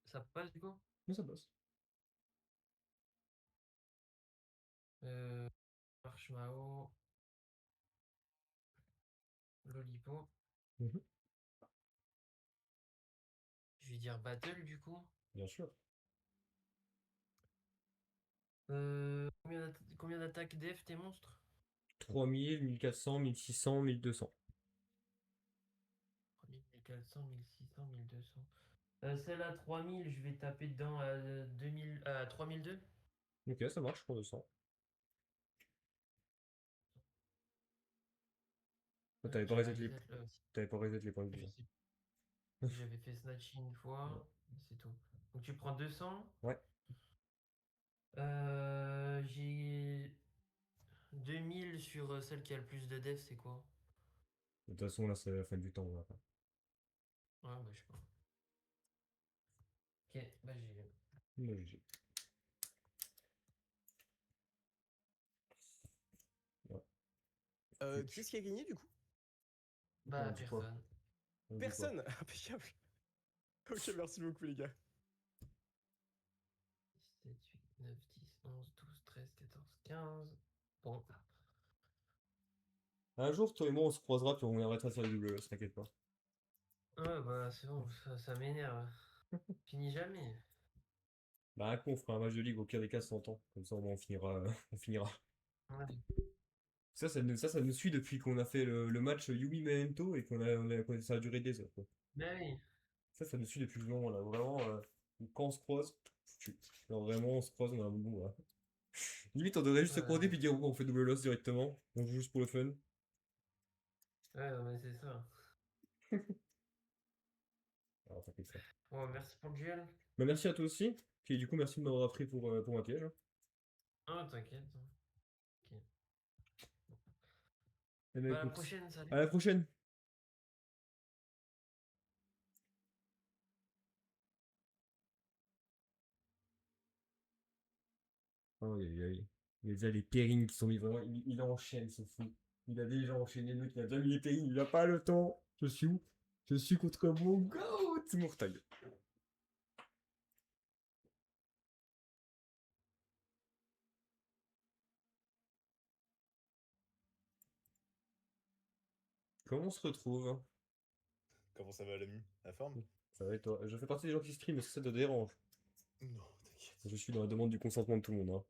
Ça passe du coup? Mais ça passe. Marshmallow. Lollipo. Mhm. Je vais dire battle du coup. Bien sûr. Combien d'attaques def tes monstres? 3000, 1400, 1600, 1200. 3400, 1600, 1200. Celle à 3000, je vais taper dedans à 2000, à 3002. Ok, ça marche pour 200. T'avais pas reset les... Là aussi. T'avais pas reset les points de Je vie. sais plus si j'avais fait Snatchy une fois. C'est tout. Donc tu prends 200. Ouais. J'ai 2000 sur celle qui a le plus de def, c'est quoi? De toute façon, là, c'est la fin du temps. Là. Ouais, bah je sais pas. Ok, bah j'ai. Bah, GG. Ouais. Qui est-ce qui a gagné du coup? Bah On dit quoi? personne. On dit quoi? Personne. Impeccable. Ok, merci beaucoup les gars. 7, 8, 9, 10, 11, 12, 13, 14, 15. Bon. Un jour, toi et moi, on se croisera, puis on arrêtera de faire du WS, t'inquiète pas. Ouais, bah c'est bon, ça m'énerve. Fini jamais. Bah, un coup, on fera un match de ligue au pire des cas 100 ans. Comme ça, au moins, on finira. On finira. Ouais. Ça nous suit depuis qu'on a fait le match Yumi Memento et ça a duré des heures, quoi. Bah oui. Ça nous suit depuis ce moment-là. Vraiment, quand on se croise, genre vraiment, on se croise, on a un bon bout, là. Limite, on devrait juste se croiser Ouais, puis dire, bon, on fait double loss directement. On joue juste pour le fun. ouais, non, mais c'est ça. Alors, ça fait ça. Bon, merci pour le duel. Bah, merci à toi aussi. Puis du coup, merci de m'avoir appris pour ma piège, hein. Ah, t'inquiète. Ok. Eh ben, Bah, à la écoute, prochaine, à salut. la prochaine. Oh, il y a déjà les pairings qui sont mis vraiment. Il enchaîne, c'est fou. Il a déjà enchaîné le mec, il a déjà mis les pairings, il a pas le temps. Je suis où? Je suis contre mon goat, Mourtail. Comment on se retrouve, hein? Comment ça va l'ami? La forme? Ça va et toi? Je fais partie des gens qui stream, est-ce que ça te dérange? Non, t'inquiète. Je suis dans la demande du consentement de tout le monde, hein.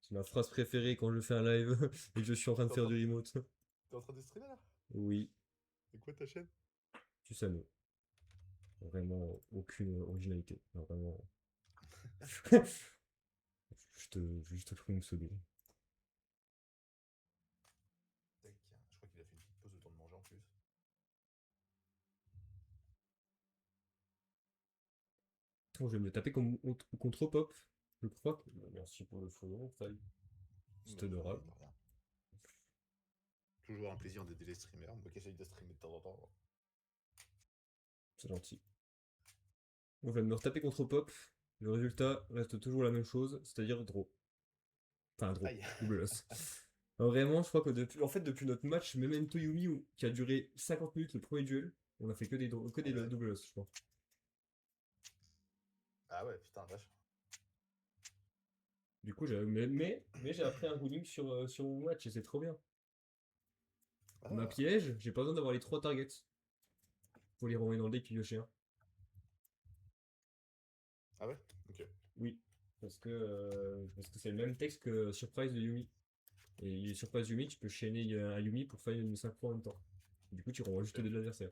C'est ma phrase préférée quand je fais un live et que je suis en train de T'es en faire train du de, remote. t'es en train de streamer là? Oui, C'est quoi ta chaîne? tu sais, mais vraiment aucune originalité. Non, vraiment. Juste trouver une pseudo. Tac, je crois qu'il a fait une petite pause de temps de manger en plus. Bon, je vais me taper contre Pop. Je crois que. Merci pour le follow, Faye. C'est Bah, adorable. de rien. Toujours un plaisir d'aider les streamers, moi qui essaye de streamer de temps en temps. C'est gentil. On va me retaper contre Pop. Le résultat reste toujours la même chose, c'est-à-dire draw. Enfin, draw. Aïe. Double loss. Alors, vraiment, je crois que depuis notre match, Memento Yumi, qui a duré 50 minutes le premier duel, on a fait que des Ouais. double loss, je crois. Ah ouais, putain, vache. Du coup, mais j'ai appris un ruling sur mon match et c'est trop bien. Ah, Ma piège, j'ai pas besoin d'avoir les 3 targets pour les renvoyer dans le deck piocher un. ah ouais? Ok. Oui, parce que c'est le même texte que Surprise de Yumi. Et Surprise Yumi, tu peux chaîner un Yumi pour faire une synchro en même temps. Du coup, tu renvoies juste Ok. des adversaires.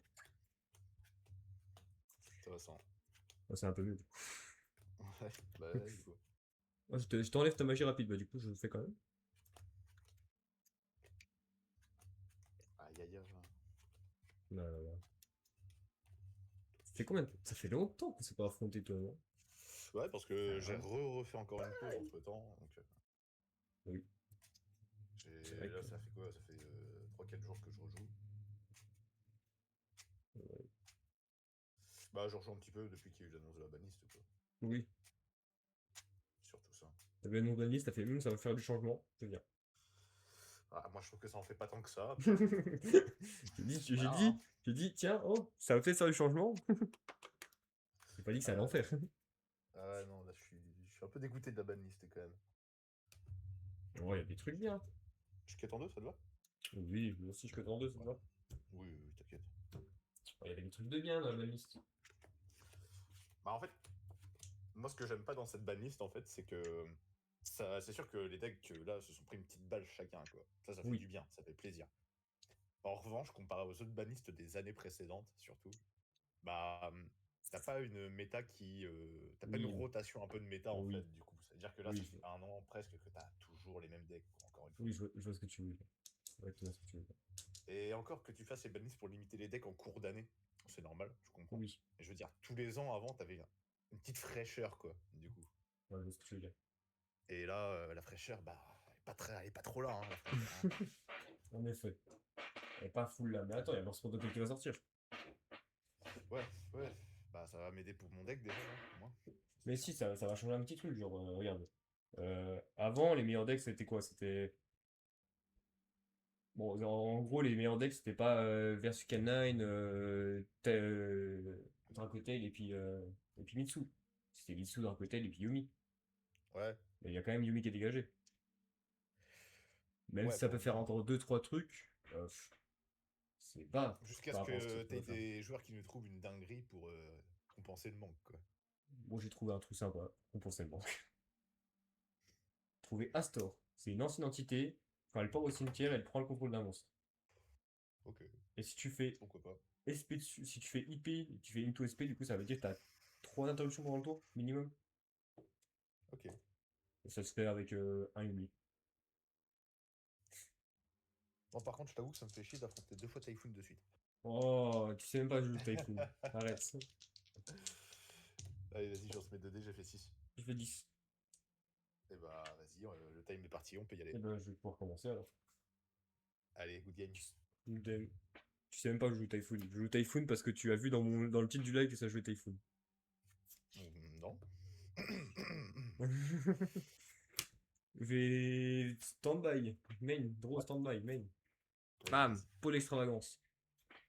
Intéressant. Ouais, c'est un peu mieux. Ouais, bah ouais, du coup. Ouais, je t'enlève ta magie rapide, bah du coup, je le fais quand même. Aïe aïe aïe. Là, là, là. Ça fait combien Ça fait longtemps qu'on s'est pas affronté, toi, non? Ouais, parce que j'ai Ouais. refait encore une pause entre temps. Donc, Oui, c'est vrai là, que. ça fait quoi? Ça fait 3-4 jours que je rejoue. Bah, je rejoue un petit peu depuis qu'il y a eu l'annonce de la banliste, quoi. Oui, Surtout ça. t'avais une nouvelle liste, t'as fait, ça va faire du changement, c'est bien. Ah, moi, je trouve que ça en fait pas tant que ça. J'ai Voilà, hein. dit, tiens, oh, ça va peut-être faire du changement. J'ai pas dit que ça allait en faire. Ah ouais, non, là, je suis un peu dégoûté de la banlist quand même. Oh, il y a des trucs bien. Je quête en deux, ça te va? Oui, moi aussi je peux en deux, ça te va. Oui, oui, oui, t'inquiète. Il y avait des trucs de bien dans la liste. Bah, en fait, moi, ce que j'aime pas dans cette banlist, en fait, c'est que c'est sûr que les decks, là, se sont pris une petite balle chacun, quoi. Ça fait Oui. du bien, ça fait plaisir. En revanche, comparé aux autres bannistes des années précédentes, surtout, bah, t'as pas une méta qui. T'as pas une Oui, rotation un peu de méta, en fait, oui, du coup. C'est-à-dire que là, ça oui, fait un an presque que t'as toujours les mêmes decks, quoi, encore une fois. oui, je vois ce que tu veux dire. Ouais, je vois ce que tu veux dire. Et encore que tu fasses les bannists pour limiter les decks en cours d'année, c'est normal, je comprends. Oui, Mais je veux dire, tous les ans avant, t'avais une petite fraîcheur, quoi, du coup. ouais, je vois ce que tu veux dire. Et là, la fraîcheur, bah, elle est pas trop là, hein, la fraîcheur, hein. En effet. Elle est pas full là. Mais attends, il y a Morse Protocol qui va sortir. Ouais, ouais. Bah, ça va m'aider pour mon deck déjà, hein, au moins. Mais si, ça va changer un petit truc. Genre, regarde. Avant, les meilleurs decks, c'était quoi? C'était. Bon, en gros, les meilleurs decks, c'était pas Versus Canine, Dracotail et puis Mitsu. C'était Mitsu, Dracotail et puis Yumi. Ouais, Mais il y a quand même Yumi qui est dégagé. Même ouais, si ça pour peut le faire moment. encore 2-3 trucs, C'est bas. Jusqu'à par ce rapport à ce que qu'il t'aies peut faire. des joueurs qui nous trouvent une dinguerie pour compenser le manque, quoi. Moi, j'ai trouvé un truc sympa. Compenser le manque. Trouver Astor. C'est une ancienne entité. Quand elle part au cimetière, elle prend le contrôle d'un monstre. Ok, Et si tu fais pourquoi pas. SP dessus, si tu fais IP, et tu fais into SP, du coup, ça veut dire que t'as 3 interruptions pendant le tour, minimum. Ok. Et ça se fait avec un Yumi. Bon, par contre, je t'avoue que ça me fait chier d'affronter 2 fois Typhoon de suite. Oh, tu sais même pas jouer Typhoon. Arrête. Allez, vas-y, j'en se mets 2 dés, j'ai fait 6. Je fais 10. Et bah, vas-y, le time est parti, on peut y aller. Et ben, je vais pouvoir commencer alors. Allez, good game. Damn. Tu sais même pas que je joue Typhoon. Je joue Typhoon parce que tu as vu dans le titre du live que ça jouait Typhoon. Non. Je vais stand-by. Main. Draw Ouais. stand-by. Main. Vas-y, Bam. vas-y. Pour l'extravagance.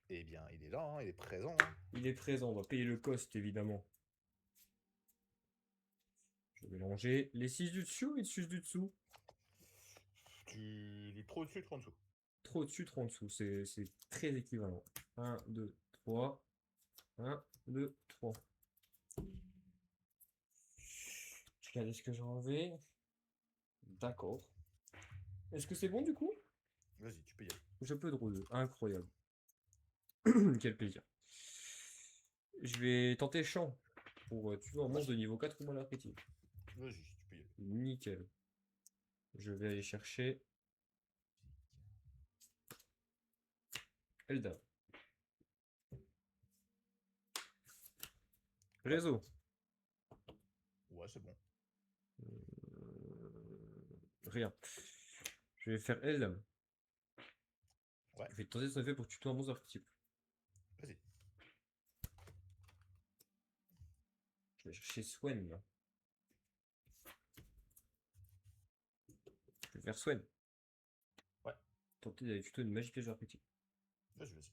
Eh bien, il est là, hein, il est présent. Hein. Il est présent. On va payer le cost évidemment. Je vais mélanger les 6 du dessus et les 6 du dessous. Tu trop au-dessus, trop en dessous. Trop au-dessus, trop en dessous. C'est très équivalent. 1, 2, 3. 1, 2, 3. Regardez ce que j'ai enlevé. D'accord. Est-ce que c'est bon du coup? Vas-y, tu peux y aller. Je peux draw 2. Incroyable. Quel plaisir. Je vais tenter champ pour tuer un monstre de niveau 4 ou moins la critique. Vas-y, tu peux y aller. Nickel. Je vais aller chercher Elda. Réseau. Ouais, c'est bon. Rien. Je vais faire Eldam. Ouais. Je vais tenter son effet pour tuer un monstre archétype. Vas-y. Je vais chercher Swen là. Je vais faire Swen. Ouais. Tenter d'aller tuto une magie piège archétype. Vas-y, vas-y.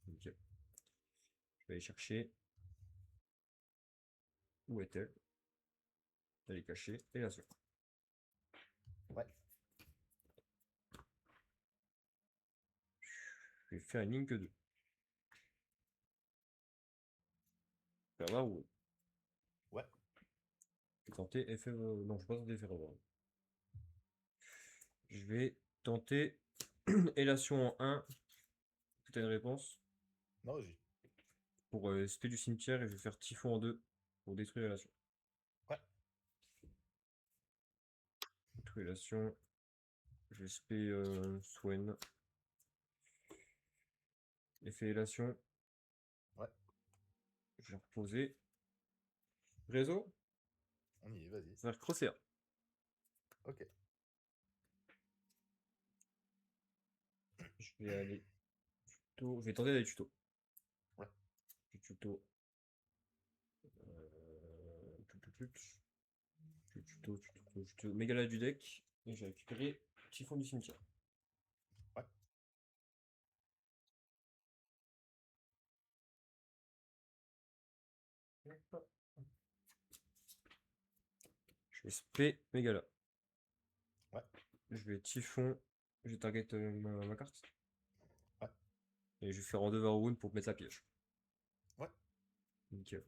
Nickel. Je vais aller chercher. Où est-elle? Elle est cachée. Et là, Ouais. Je vais faire une ligne que 2. Je vais avoir où? Ouais. Je vais tenter effet. Non, je vais pas tenter effet revoir. Je vais tenter Élation en 1. Tu as une réponse? Non, vas-y. Pour SP du cimetière et je vais faire Typhon en 2 pour détruire Élation. Ouais. Détruire Élation. Je vais SP Swen. Effet Élation. Ouais. Je vais reposer. Réseau. On y est, vas-y. Faire Crosser. Ok. Je vais aller tuto. Je vais tenter d'aller tuto. Ouais. Je tuto. Tuto. Mégala du deck. Et j'ai récupéré Typhon du cimetière. Ouais. Je vais spé Mégala. Ouais. Je vais Typhon. Je vais target ma carte. Ouais. Et je vais faire en 2 Varroon pour mettre la piège. Ouais. Nickel.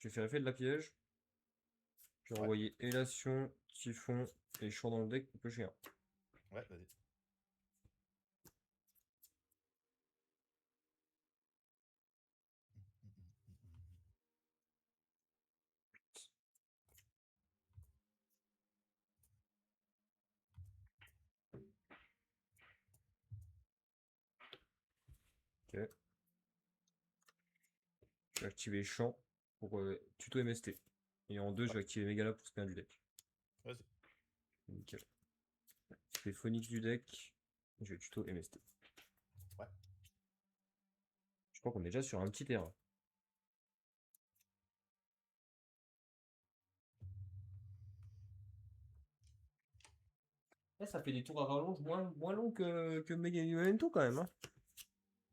Je vais faire effet de la piège. Je vais envoyer Élation, Typhon et Champ dans le deck pour pêcher un. Ouais, vas-y. Ok. Je vais activer Champ pour tuto MST. Et en 2, je vais activer Mégala pour spin du deck. Vas-y. Nickel. Je fais Phoenix du deck. Je vais tuto MST. Ouais. Je crois qu'on est déjà sur un petit terrain. Ça fait des tours à rallonge moins longs que Memento quand même. Hein.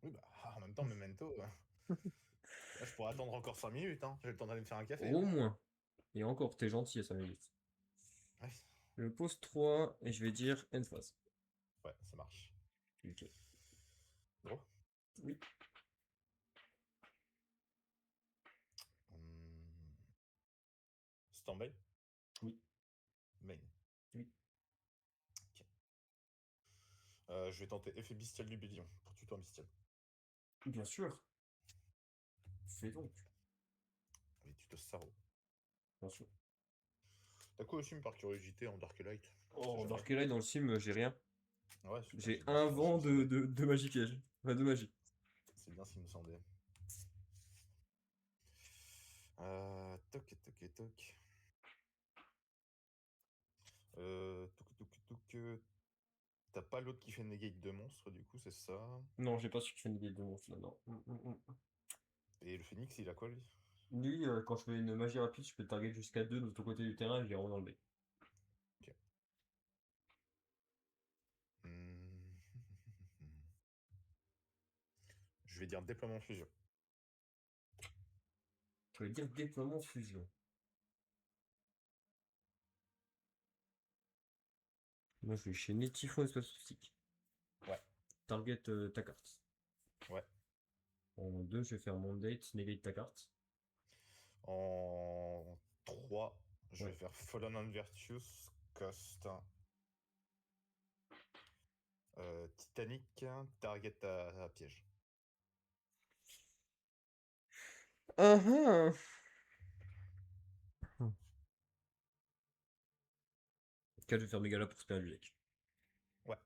Oui, bah, en même temps, Memento. Là, je pourrais attendre encore 5 minutes, hein. J'ai le temps d'aller me faire un café. Au hein. moins. Et encore, t'es gentil à 5 minutes. Ouais. Je pose 3 et je vais dire end phase. Ouais, ça marche. Ok. Gros. Oui. Standby. Oui. Main. Oui. Ok. Je vais tenter effet bestial du bélion pour tuto un bestial. Bien sûr. Fais donc. Et tuto Saro. Bien sûr. T'as quoi aussi par curiosité en Dark Light? Oh, Dark Light dans le sim, j'ai rien. Ouais, J'ai c'est bien, un c'est bien vent ce qui me semblait. de magie piège. Enfin, de magie. C'est bien ce qui me semblait. Toc, toc, toc. Touk. T'as pas l'autre qui fait negate de monstre, du coup, c'est ça. Non, j'ai pas su que tu fais une guilde de monstres là, non. Et le phénix, il a quoi, lui? Lui, quand je fais une magie rapide, je peux target jusqu'à 2 de ton côté du terrain et je les rends dans le bec. Ok. Hmm. Je vais dire déploiement fusion. Je vais dire déploiement fusion. Moi, je vais chez Typhon Espace Statique. Ouais. Target ta carte. Ouais. En 2, je vais faire mon date, negate ta carte. En 3, je vais Ouais. faire Fallen on Virtus, cost. Titanic, target à piège. Uh-huh. Je vais faire Mégala pour spammer du deck. Ouais.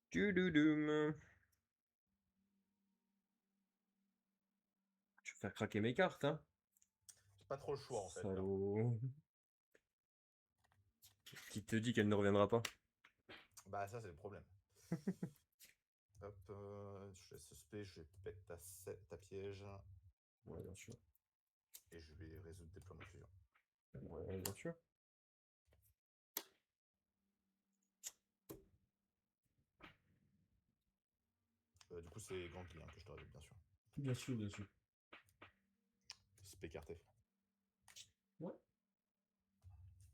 Tududum. Je vais faire craquer mes cartes, hein. J'ai pas trop le choix en fait. Là. Salaud. Qui te dit qu'elle ne reviendra pas? Bah, ça, c'est le problème. Hop, je laisse suspect, je vais pète ta piège. Ouais, bien sûr. Et je vais résoudre déploiement fusion. Ouais, bien sûr. Du coup, c'est Gangli que je te résout, bien sûr. Bien sûr, bien sûr. Spé écarté. Ouais.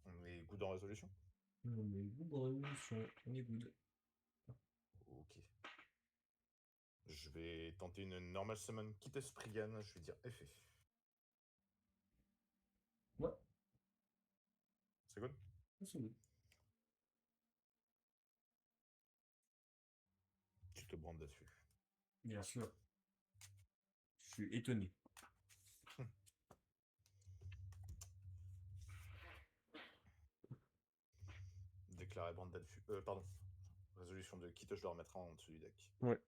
On est good en résolution? On est good en révolution. On est good. Ok. Je vais tenter une normal summon quitte Spriggan, je vais dire effet. Ouais. C'est good? C'est good. Tu te brandes dessus. Bien sûr. Je suis étonné. Déclarer brand dessus. Pardon. Résolution de quitte, je dois remettre en dessous du deck. Ouais.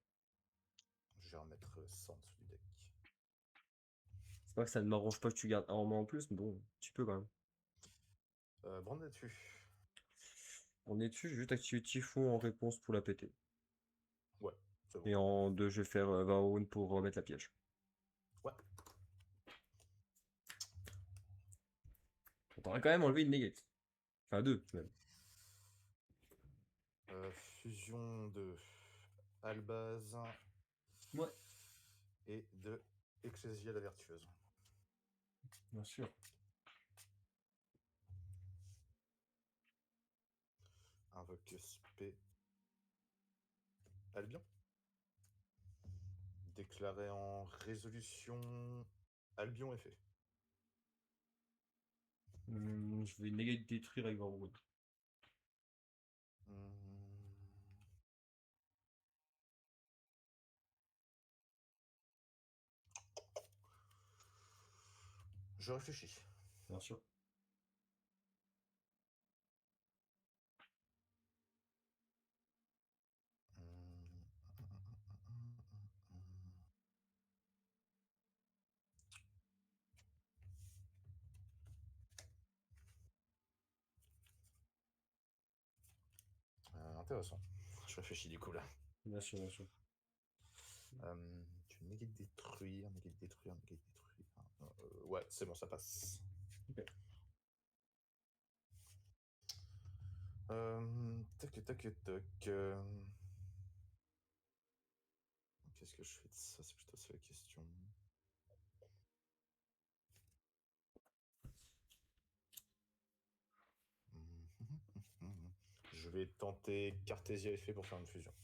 Je vais remettre 100 en dessous du deck. C'est pas que ça ne m'arrange pas que tu gardes un en main en plus, mais bon, tu peux quand même. Brand dessus. On est dessus, je vais juste activer Typhon en réponse pour la péter. Ouais, c'est bon. Et en 2, je vais faire Varoun pour remettre la piège. Ouais. On t'aurait quand même enlevé une negate. Enfin, 2 même. Fusion de Albaz. Ouais. Et de Ecclesia la Vertueuse. Bien sûr. Invoque spé. Albion. Déclaré en résolution. Albion effet. Je vais negate détruire avec Varoun. Je réfléchis. Bien sûr. Intéressant. Je réfléchis du coup là. Bien sûr, bien sûr. Tu négates détruire, négates détruire, négates détruire. Ouais, c'est bon, ça passe. Ok. Tac, tac, tac. Qu'est-ce que je fais de ça? C'est plutôt ça la question. Je vais tenter Cartésia effet pour faire une fusion.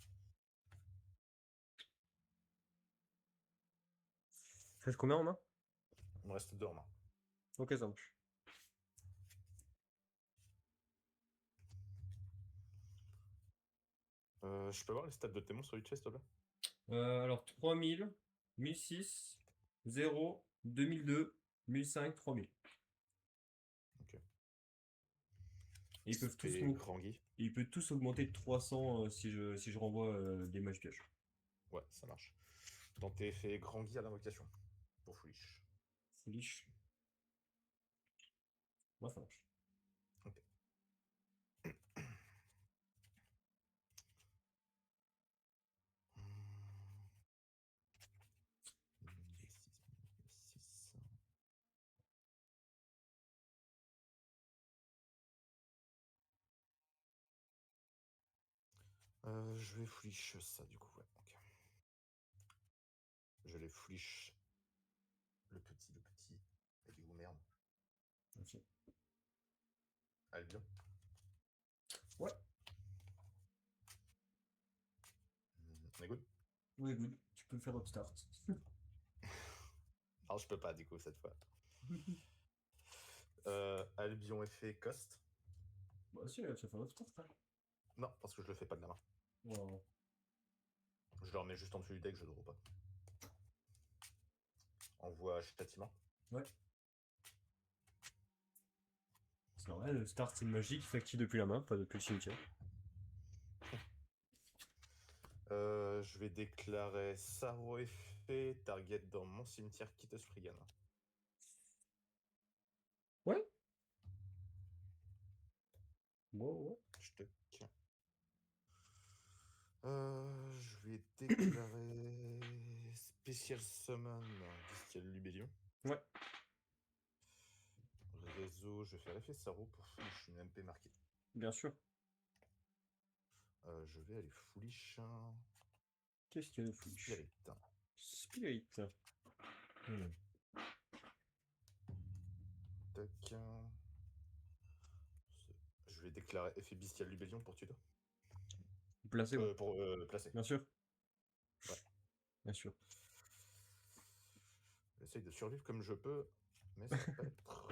Ça fait combien en main? Il me reste 2 en main. Ok, ça marche. Je peux voir les stats de tes monstres du chest, s'il te plaît? Alors 3000, 1006, 0, 2002, 1005, 3000. Ok. Et ils peuvent tous C'était monter. Grand Guy. Il peut tous augmenter de 300 si je renvoie des mages pioches. Ouais, ça marche. Tenter effet Grand Guy à l'invocation. Pour Foolish. Foolish. Moi, ça marche. Ok. Je vais Foolish ça du coup, ouais, ok. Je les Foolish. Le petit. Et du coup, merde. Ok. Albion. Ouais. On est good? Oui, good. Tu peux faire upstart. Alors je peux pas du coup cette fois. Albion effet cost. Bah si, tu vas faire upstart. Hein. Non, parce que je le fais pas de la main. Wow. Je le remets juste en dessous du deck, je le draw pas. Envoie châtiment. Ouais. C'est normal, le start c'est une magie qui s'active depuis la main, pas depuis le cimetière. Je vais déclarer Sorrow effet, target dans mon cimetière, quitte Spriggan. Ouais. Wow. Je te tiens. Je vais déclarer Special Summon Bestial Lubellion. Ouais. Réseau, je vais faire effet Sorrow pour Foolish, une MP marquée. Bien sûr. Je vais aller Foolish. Qu'est-ce qu'il y a de foolish? Spirit. Spirit. Tac. Je vais déclarer effet Bestial Lubellion pour Tuto. Placé, ouais. Pour placer. Bien sûr. Ouais. Bien sûr. J'essaye de survivre comme je peux, mais ça va pas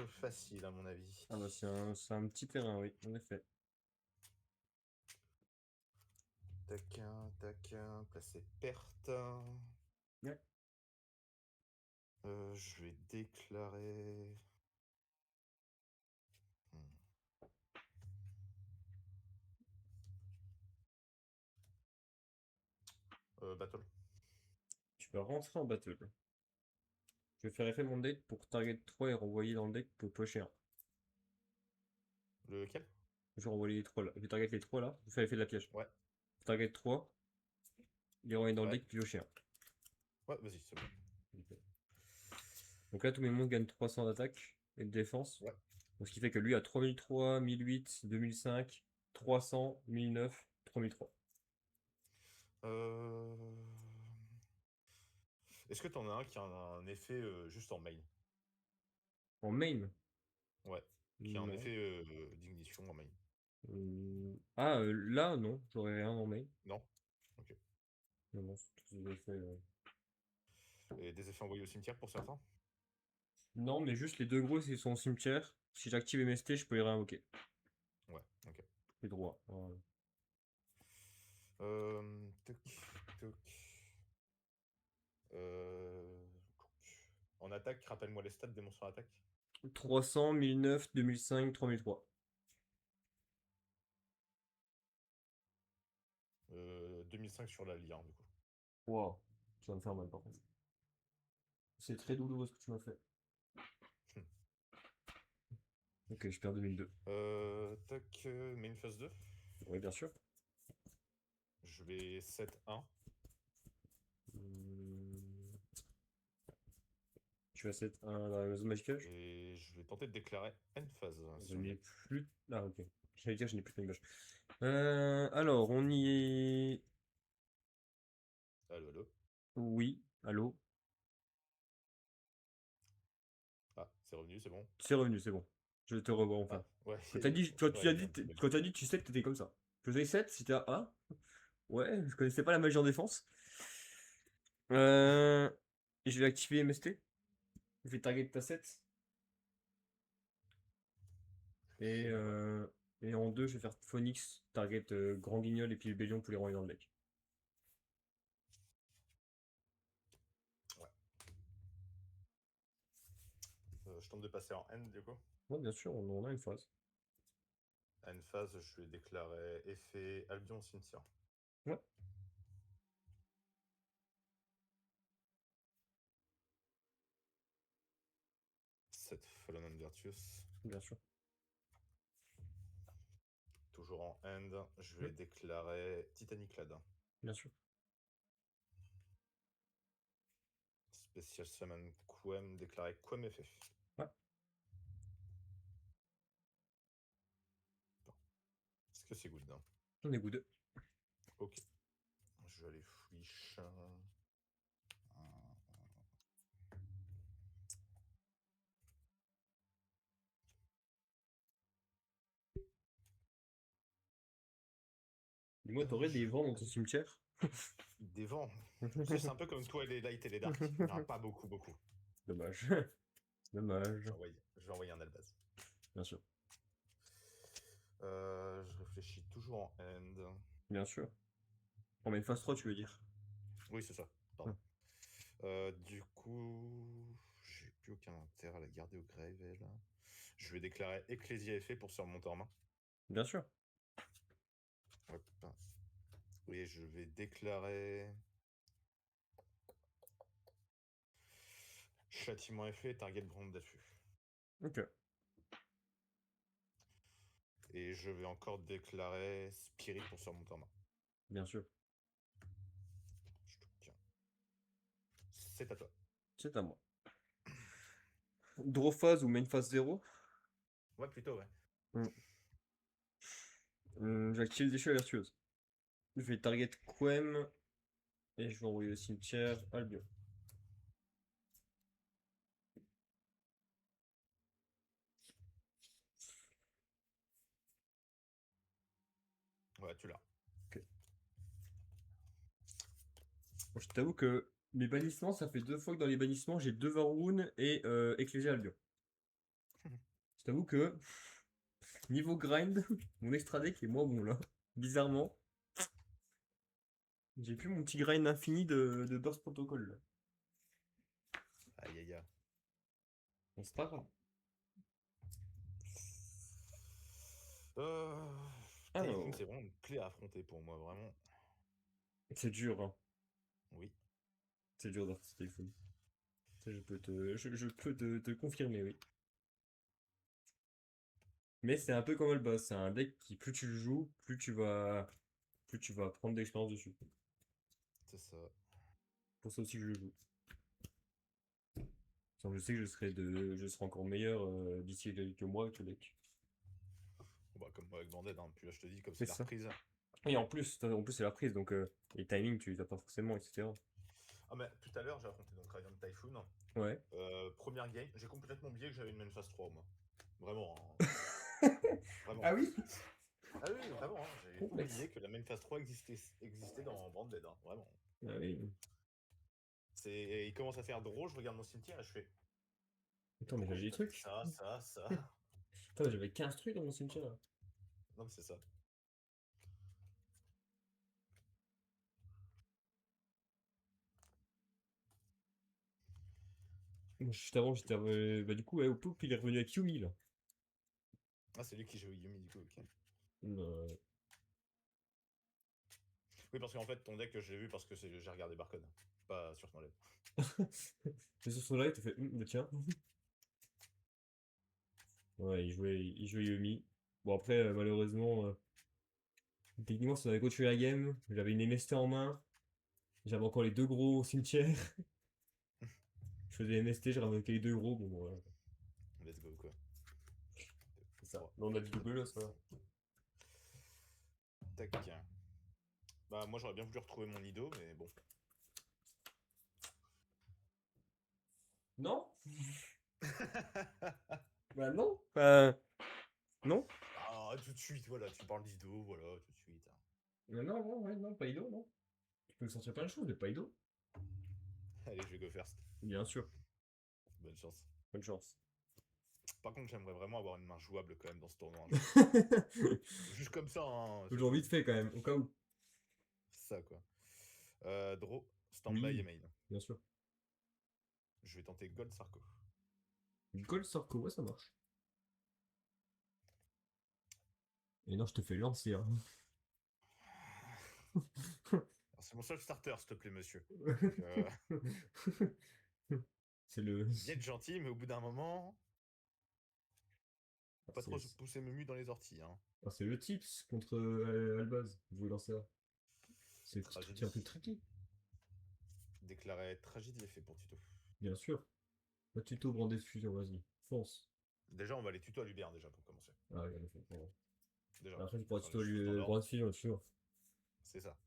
être facile à mon avis. Ah bah c'est un petit terrain, oui, en effet. Tac, placer perte. Ouais. Je vais déclarer. Battle. Tu vas rentrer en battle. Je vais faire effet mon deck pour target 3 et renvoyer dans le deck pour piocher 1. Lequel? Je vais renvoyer les 3 là. Je vais target les 3 là. Je fais effet de la piège. Ouais. Target 3. Les renvoyer dans le Ouais. deck piocher 1. Ouais, vas-y, c'est bon. Okay. Donc là, tous mes monstres gagnent 300 d'attaque et de défense. Ouais. Donc, ce qui fait que lui a 3003, 1008, 2005, 300, 1009, 3003. Est-ce que t'en as un qui a un effet juste en main? En main? Ouais. Qui a un Non. effet d'ignition en main? Là, non. J'aurais rien en main. Non? Ok. Non, c'est tous des effets, Et des effets envoyés au cimetière pour certains? Non, mais juste les deux gros, s'ils sont au cimetière. Si j'active MST, je peux les réinvoquer. Ouais, ok. Les droits. Voilà. Toc, toc. En attaque, rappelle-moi les stats des monstres en attaque. 300, 1009, 2005, 3003. 2005 sur la lien, du coup. Wow. Tu vas me faire mal par contre. C'est très douloureux ce que tu m'as fait. Ok, je perds 2002. Tac, main phase 2. Oui, bien sûr. Je vais 7-1. Tu vas 7-1 dans la zone magicage. Et je vais tenter de déclarer end phase. Je n'ai plus. Ah, ok. J'allais dire, je n'ai plus de image. Alors, on y est. Allô, allô. Oui, allô. Ah, c'est revenu, c'est bon. C'est revenu, c'est bon. Je te revois enfin. Ah, ouais. Quand t'as dit, quand tu Ouais, as il y a dit, un petit bug. quand t'as dit, tu sais que t'étais comme ça. Je faisais 7, c'était à A. Ouais, je connaissais pas la magie en défense. Euh, je vais activer MST. Je vais target ta 7. Et, Ouais. euh, et en 2, je vais faire Phoenix, target Grand Guignol et puis le Bélion pour les renvoyer dans le deck. Je tente de passer en end du coup. Ouais, bien sûr, on a une phase. End phase, je vais déclarer effet Albion cimetière. Ouais. Cette Fallen and Virtuous. Bien sûr. Toujours en end, je vais déclarer Titanic Lad. Bien sûr. Special Summon Quem, déclarer Quem FF. Ouais. Est-ce que c'est good? On est good. Ok. Je vais aller fouiche. Dis-moi, t'aurais des vents dans ton cimetière? Des vents. C'est un peu comme toi et les light et les dark. Il n'y en a pas beaucoup. Dommage. Dommage. Je vais envoyer un albaz. Bien sûr. Je réfléchis toujours en end. Bien sûr. On met une phase 3, tu veux dire? Oui, c'est ça. Pardon. Du coup, j'ai plus aucun intérêt à la garder au grave, elle. Je vais déclarer Ecclesia effet pour se remonter en main. Bien sûr. Hop. Oui, je vais déclarer Châtiment effet et target brand d'affût. Ok. Et je vais encore déclarer Spirit pour se remonter en main. Bien sûr. C'est à toi. C'est à moi. Draw phase ou main phase 0? Ouais, plutôt, ouais. J'active le déchet vertueuse. Je vais target Quem et je vais envoyer au cimetière Albion. Ouais, tu l'as. Bon, je t'avoue que mes bannissements, ça fait 2 fois que dans les bannissements, j'ai 2 Varun et Ecclesia Albion. Je t'avoue que niveau grind, mon extra deck est moins bon là. Bizarrement. J'ai plus mon petit grind infini de Burst Protocol là. Aïe, aïe, aïe. Bon, c'est pas grave. Alors, Typhoon, c'est vraiment une clé à affronter pour moi, vraiment. c'est dur, hein. Oui. C'est dur d'avoir ce téléphone. Ça, je peux te confirmer, oui. Mais c'est un peu comme le boss, c'est un deck qui plus tu le joues, plus tu vas prendre d'expérience dessus. C'est ça. Pour ça aussi que je le joue. Enfin, je sais que je serai encore meilleur d'ici quelques mois avec le deck. Bon, bah, comme moi avec Banded, hein. Puis là, je te dis, comme C'est c'est la ça. reprise. Et en plus c'est la prise, donc les timings tu les as pas forcément, etc. Ah, mais tout à l'heure, j'ai affronté donc Radiant Typhoon. Ouais. Première game, j'ai complètement oublié que j'avais une main phase 3, moi. Vraiment, hein. Vraiment. Ah oui? Ah oui, vraiment, hein. J'ai Complexe. oublié que la main phase 3 existait dans Branded, hein. Vraiment. Ah oui. Il commence à faire drôle, je regarde mon cimetière et je fais. Attends, mais j'avais des trucs. Ça. Attends, mais j'avais 15 trucs dans mon cimetière là. Non, mais c'est ça. Juste avant, j'étais. Bah, du coup, ouais, au Poup, il est revenu avec Yumi là. Ah, c'est lui qui joue Yumi, du coup, ok. Euh, Oui, parce qu'en fait, ton deck, j'ai vu parce que j'ai regardé Barcode, pas sur ton live. C'est sur son live, t'as fait bah, tiens. Ouais, il jouait Yumi. Bon, après, malheureusement, techniquement, si on avait continué la game, j'avais une MST en main. J'avais encore les 2 gros cimetières. Je faisais MST, j'ai ramené les 2 gros. Bon, voilà. Let's go, quoi. C'est ça. Là, on a du double là, ça va. Tac. Bah, moi, j'aurais bien voulu retrouver mon Nido, mais bon. Non? Bah non. Non? Ah, tout de suite, voilà, tu parles d'Ido, voilà, tout de suite. Non, non, ouais, non, Paido, non. Tu peux sortir plein de choses, mais Paido. Allez, je vais go first. Bien sûr. Bonne chance. Bonne chance. Par contre, j'aimerais vraiment avoir une main jouable quand même dans ce tournoi. Juste comme ça, hein. Toujours vite fait quand même, au cas où. Ça, quoi. Draw, stand-by Oui. et main. Bien sûr. Je vais tenter Gold Sarko. Gold Sorko, ouais, ça marche. Et non, je te fais lancer. Hein. Alors, c'est mon seul starter, s'il te plaît, monsieur. C'est le. Bien être gentil, mais au bout d'un moment, faut pas trop se C'est pousser Memu dans les orties. Hein. c'est le tips contre Albaz. Vous voulez lancer là. C'est Tragédie. un peu tricky. Déclaré tragédie est fait pour Tuto. Bien sûr. Le tuto brandé de fusion, vas-y. Fonce. Déjà, on va les tutos à Lubert déjà pour commencer. Ah, ouais, fait. Bon. Déjà. Après, tu pourras Enfin, tuto les choses dans lui l'ordre. brand de fusion, sûr. C'est ça.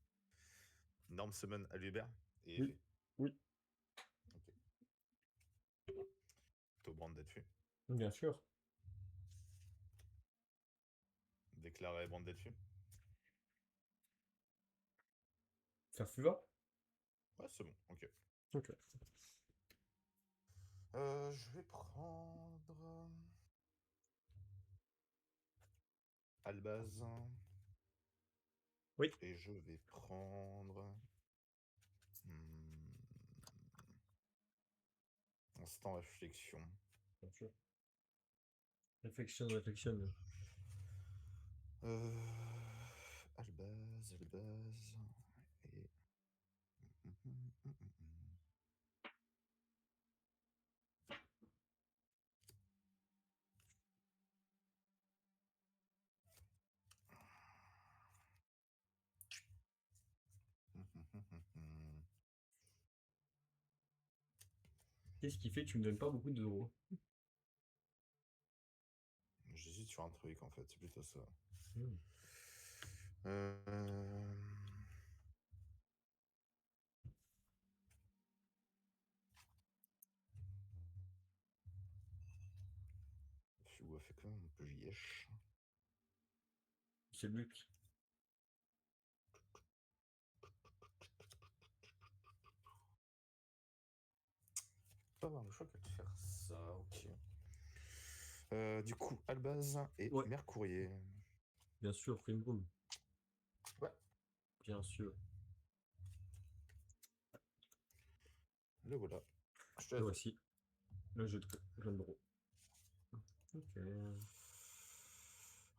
Norm summon à Lubert et Oui. effet. Oui. Ok. Tuto brand dessus. Bien sûr. Déclaré brand dessus. Faire Fuva. Ouais, c'est bon, ok. Ok. Je vais prendre Albaz. Oui. Et je vais prendre instant réflexion. Bien sûr. Réflexion. Albaz et Qu'est-ce qui fait que tu me donnes pas beaucoup d'euros? j'hésite sur un truc en fait, c'est plutôt ça. Hmm. Fugo a fait quand même un peu lièche. C'est le but. Pas avoir le choix que de faire ça, ok. Du coup, Albaz et Ouais. Mercourier. Bien sûr, Prime Room. Ouais. Bien sûr. Le voilà. Je te Le laisse. voici. Le jeu de draw. Ok.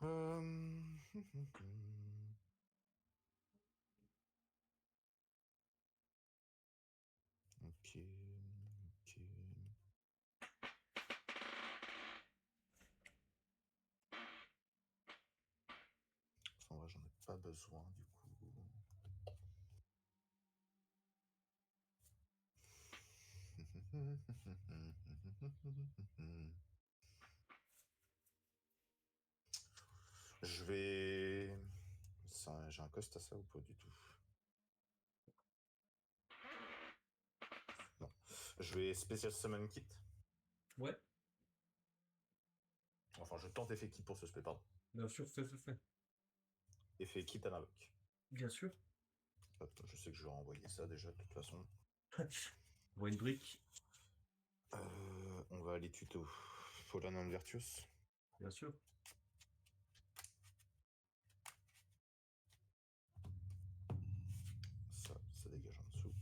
Ok. Ok. En vrai, j'en ai pas besoin du coup. Je vais. J'ai un cost à ça ou pas du tout? Non. Je vais Special Summon Kit. Ouais. Enfin, je tente effet kit pour ce spé, pardon. Bien sûr, fais. Effet kit à l'invoque. Bien sûr. Hop, je sais que je vais renvoyer ça déjà de toute façon. On voit une brique. On va aller tuto. Fallen and Virtuous. Bien sûr. Ça dégage en dessous.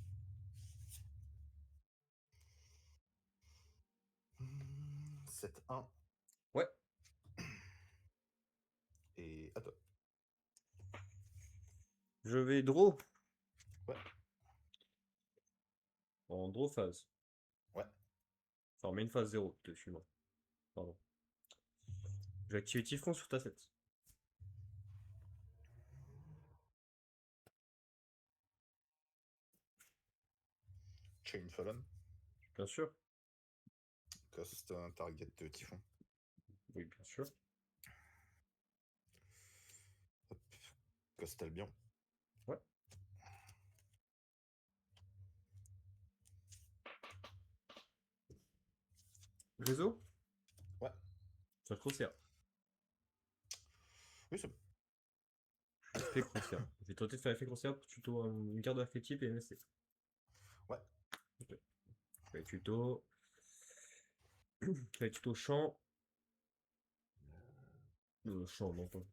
7-1. Ouais. Et à toi. Je vais draw. Ouais. En draw phase. Ouais. Enfin, main phase 0, excuse-moi. Pardon. Je vais activer Typhon sur ta tête. Chain Fallen. Bien sûr. Cost un target de Typhon. Oui, bien sûr. Hop. Costalbian. Ouais. Réseau? Ouais. Ça Crocia. Oui, c'est bon. Effet Crocia. Je vais tenter de faire effet Crocia pour tuto une carte d'archétype et MSC. Ouais. Ok. Je vais tuto. Je vais tuto champ. Champ, non pas.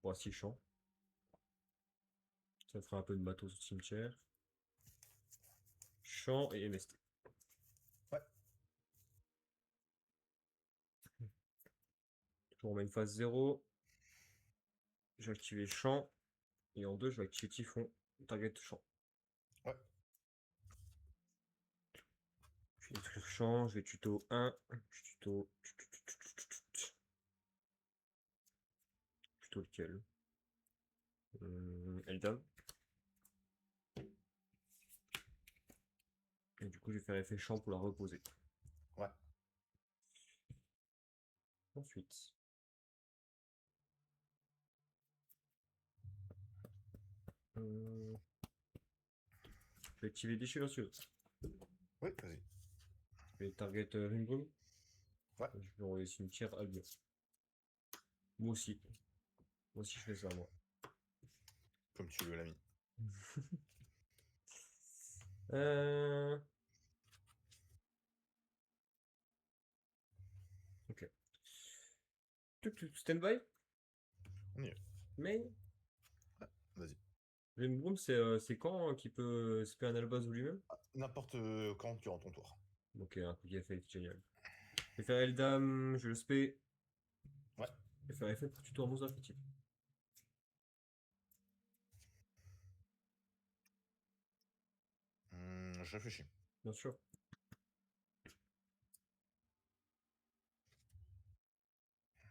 Voici champ. Ça fera un peu de matos au cimetière. Champ et MST. Ouais. Je remets une phase 0. Je vais activer champ. Et en 2, je vais activer typhon. Target champ. Ouais. Je vais détruire champ. Je vais tuto 1. Je tuto. Tuto lequel Eldam. Et du coup, je vais faire effet champ pour la reposer. Ouais. Ensuite. Je vais activer déchirure sureuse. Oui, vas-y. Je vais target Rimbrum. Ouais. Je vais envoyer cimetière Albion. Moi aussi. Moi aussi, je fais ça, moi. Comme tu veux, l'ami. Ok. Standby. On y est. Mais Vas-y. Rimbrum, c'est quand qu'il peut spare un Albaz ou lui-même? N'importe quand durant ton tour. Ok, un coup d'effet, génial. Je vais faire Eldam, je le spé. Ouais. Je vais faire effet pour tuto en monstre affectif. Je réfléchis. Bien sûr.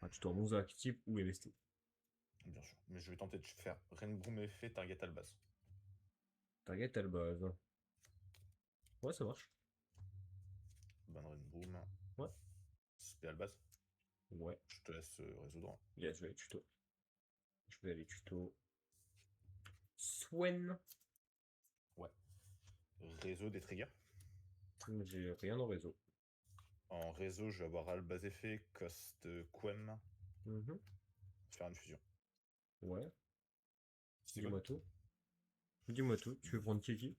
Ah, tuto en monstre affectif ou MST. Bien sûr. Mais je vais tenter de faire Renbroom effet target Albaz. Target Albaz. Ouais, ça marche. Ban Renbroom. Ouais. Spé Albaz. Ouais. Je te laisse résoudre. Yes, je vais aller tuto. Je vais aller tuto. Swen. Ouais. Réseau des triggers. J'ai rien en réseau. En réseau, je vais avoir Albaz effet, cost Quem, faire une fusion. Ouais. C'est Dis-moi quoi tout. Dis-moi tout. Tu veux prendre qui?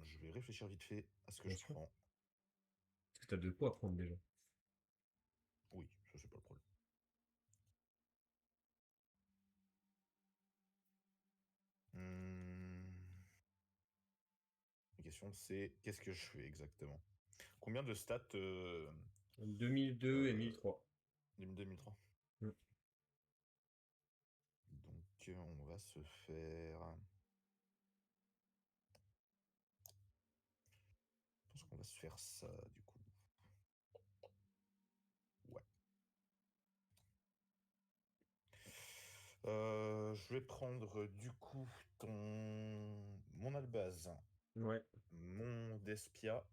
Je vais réfléchir vite fait à ce que Bien je sûr. prends. Parce que t'as de quoi à prendre déjà. Oui, ça c'est pas le problème. La question c'est qu'est-ce que je fais exactement? Combien de stats 2002 et 1003. 2003. Mm. Donc on va se faire. Je pense qu'on va se faire ça du coup. Ouais. Je vais prendre du coup mon Albaz, Ouais. mon Despia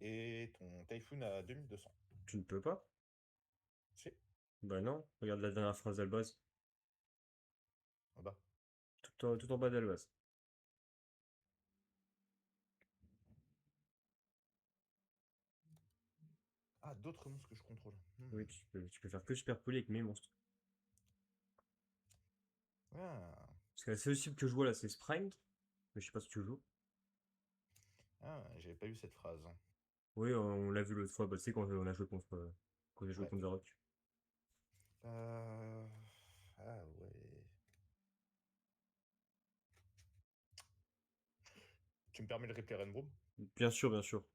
et ton Typhoon à 2200. Tu ne peux pas? Si, Bah non. Regarde la dernière phrase d'Albaz. en bas. Tout en bas d'Albaz. Ah, d'autres monstres que je contrôle. Oui, tu peux faire que super poli avec mes monstres. Ah. Parce que la seule cible que je vois là, c'est Sprite. Mais je sais pas si tu joues. Ah, j'avais pas eu cette phrase. Oui, on l'a vu l'autre fois. Bah, tu sais, quand on a joué contre. Quand j'ai joué Ouais. contre Zarok. Ah ouais. Tu me permets de replay Renbroom? Bien sûr, bien sûr.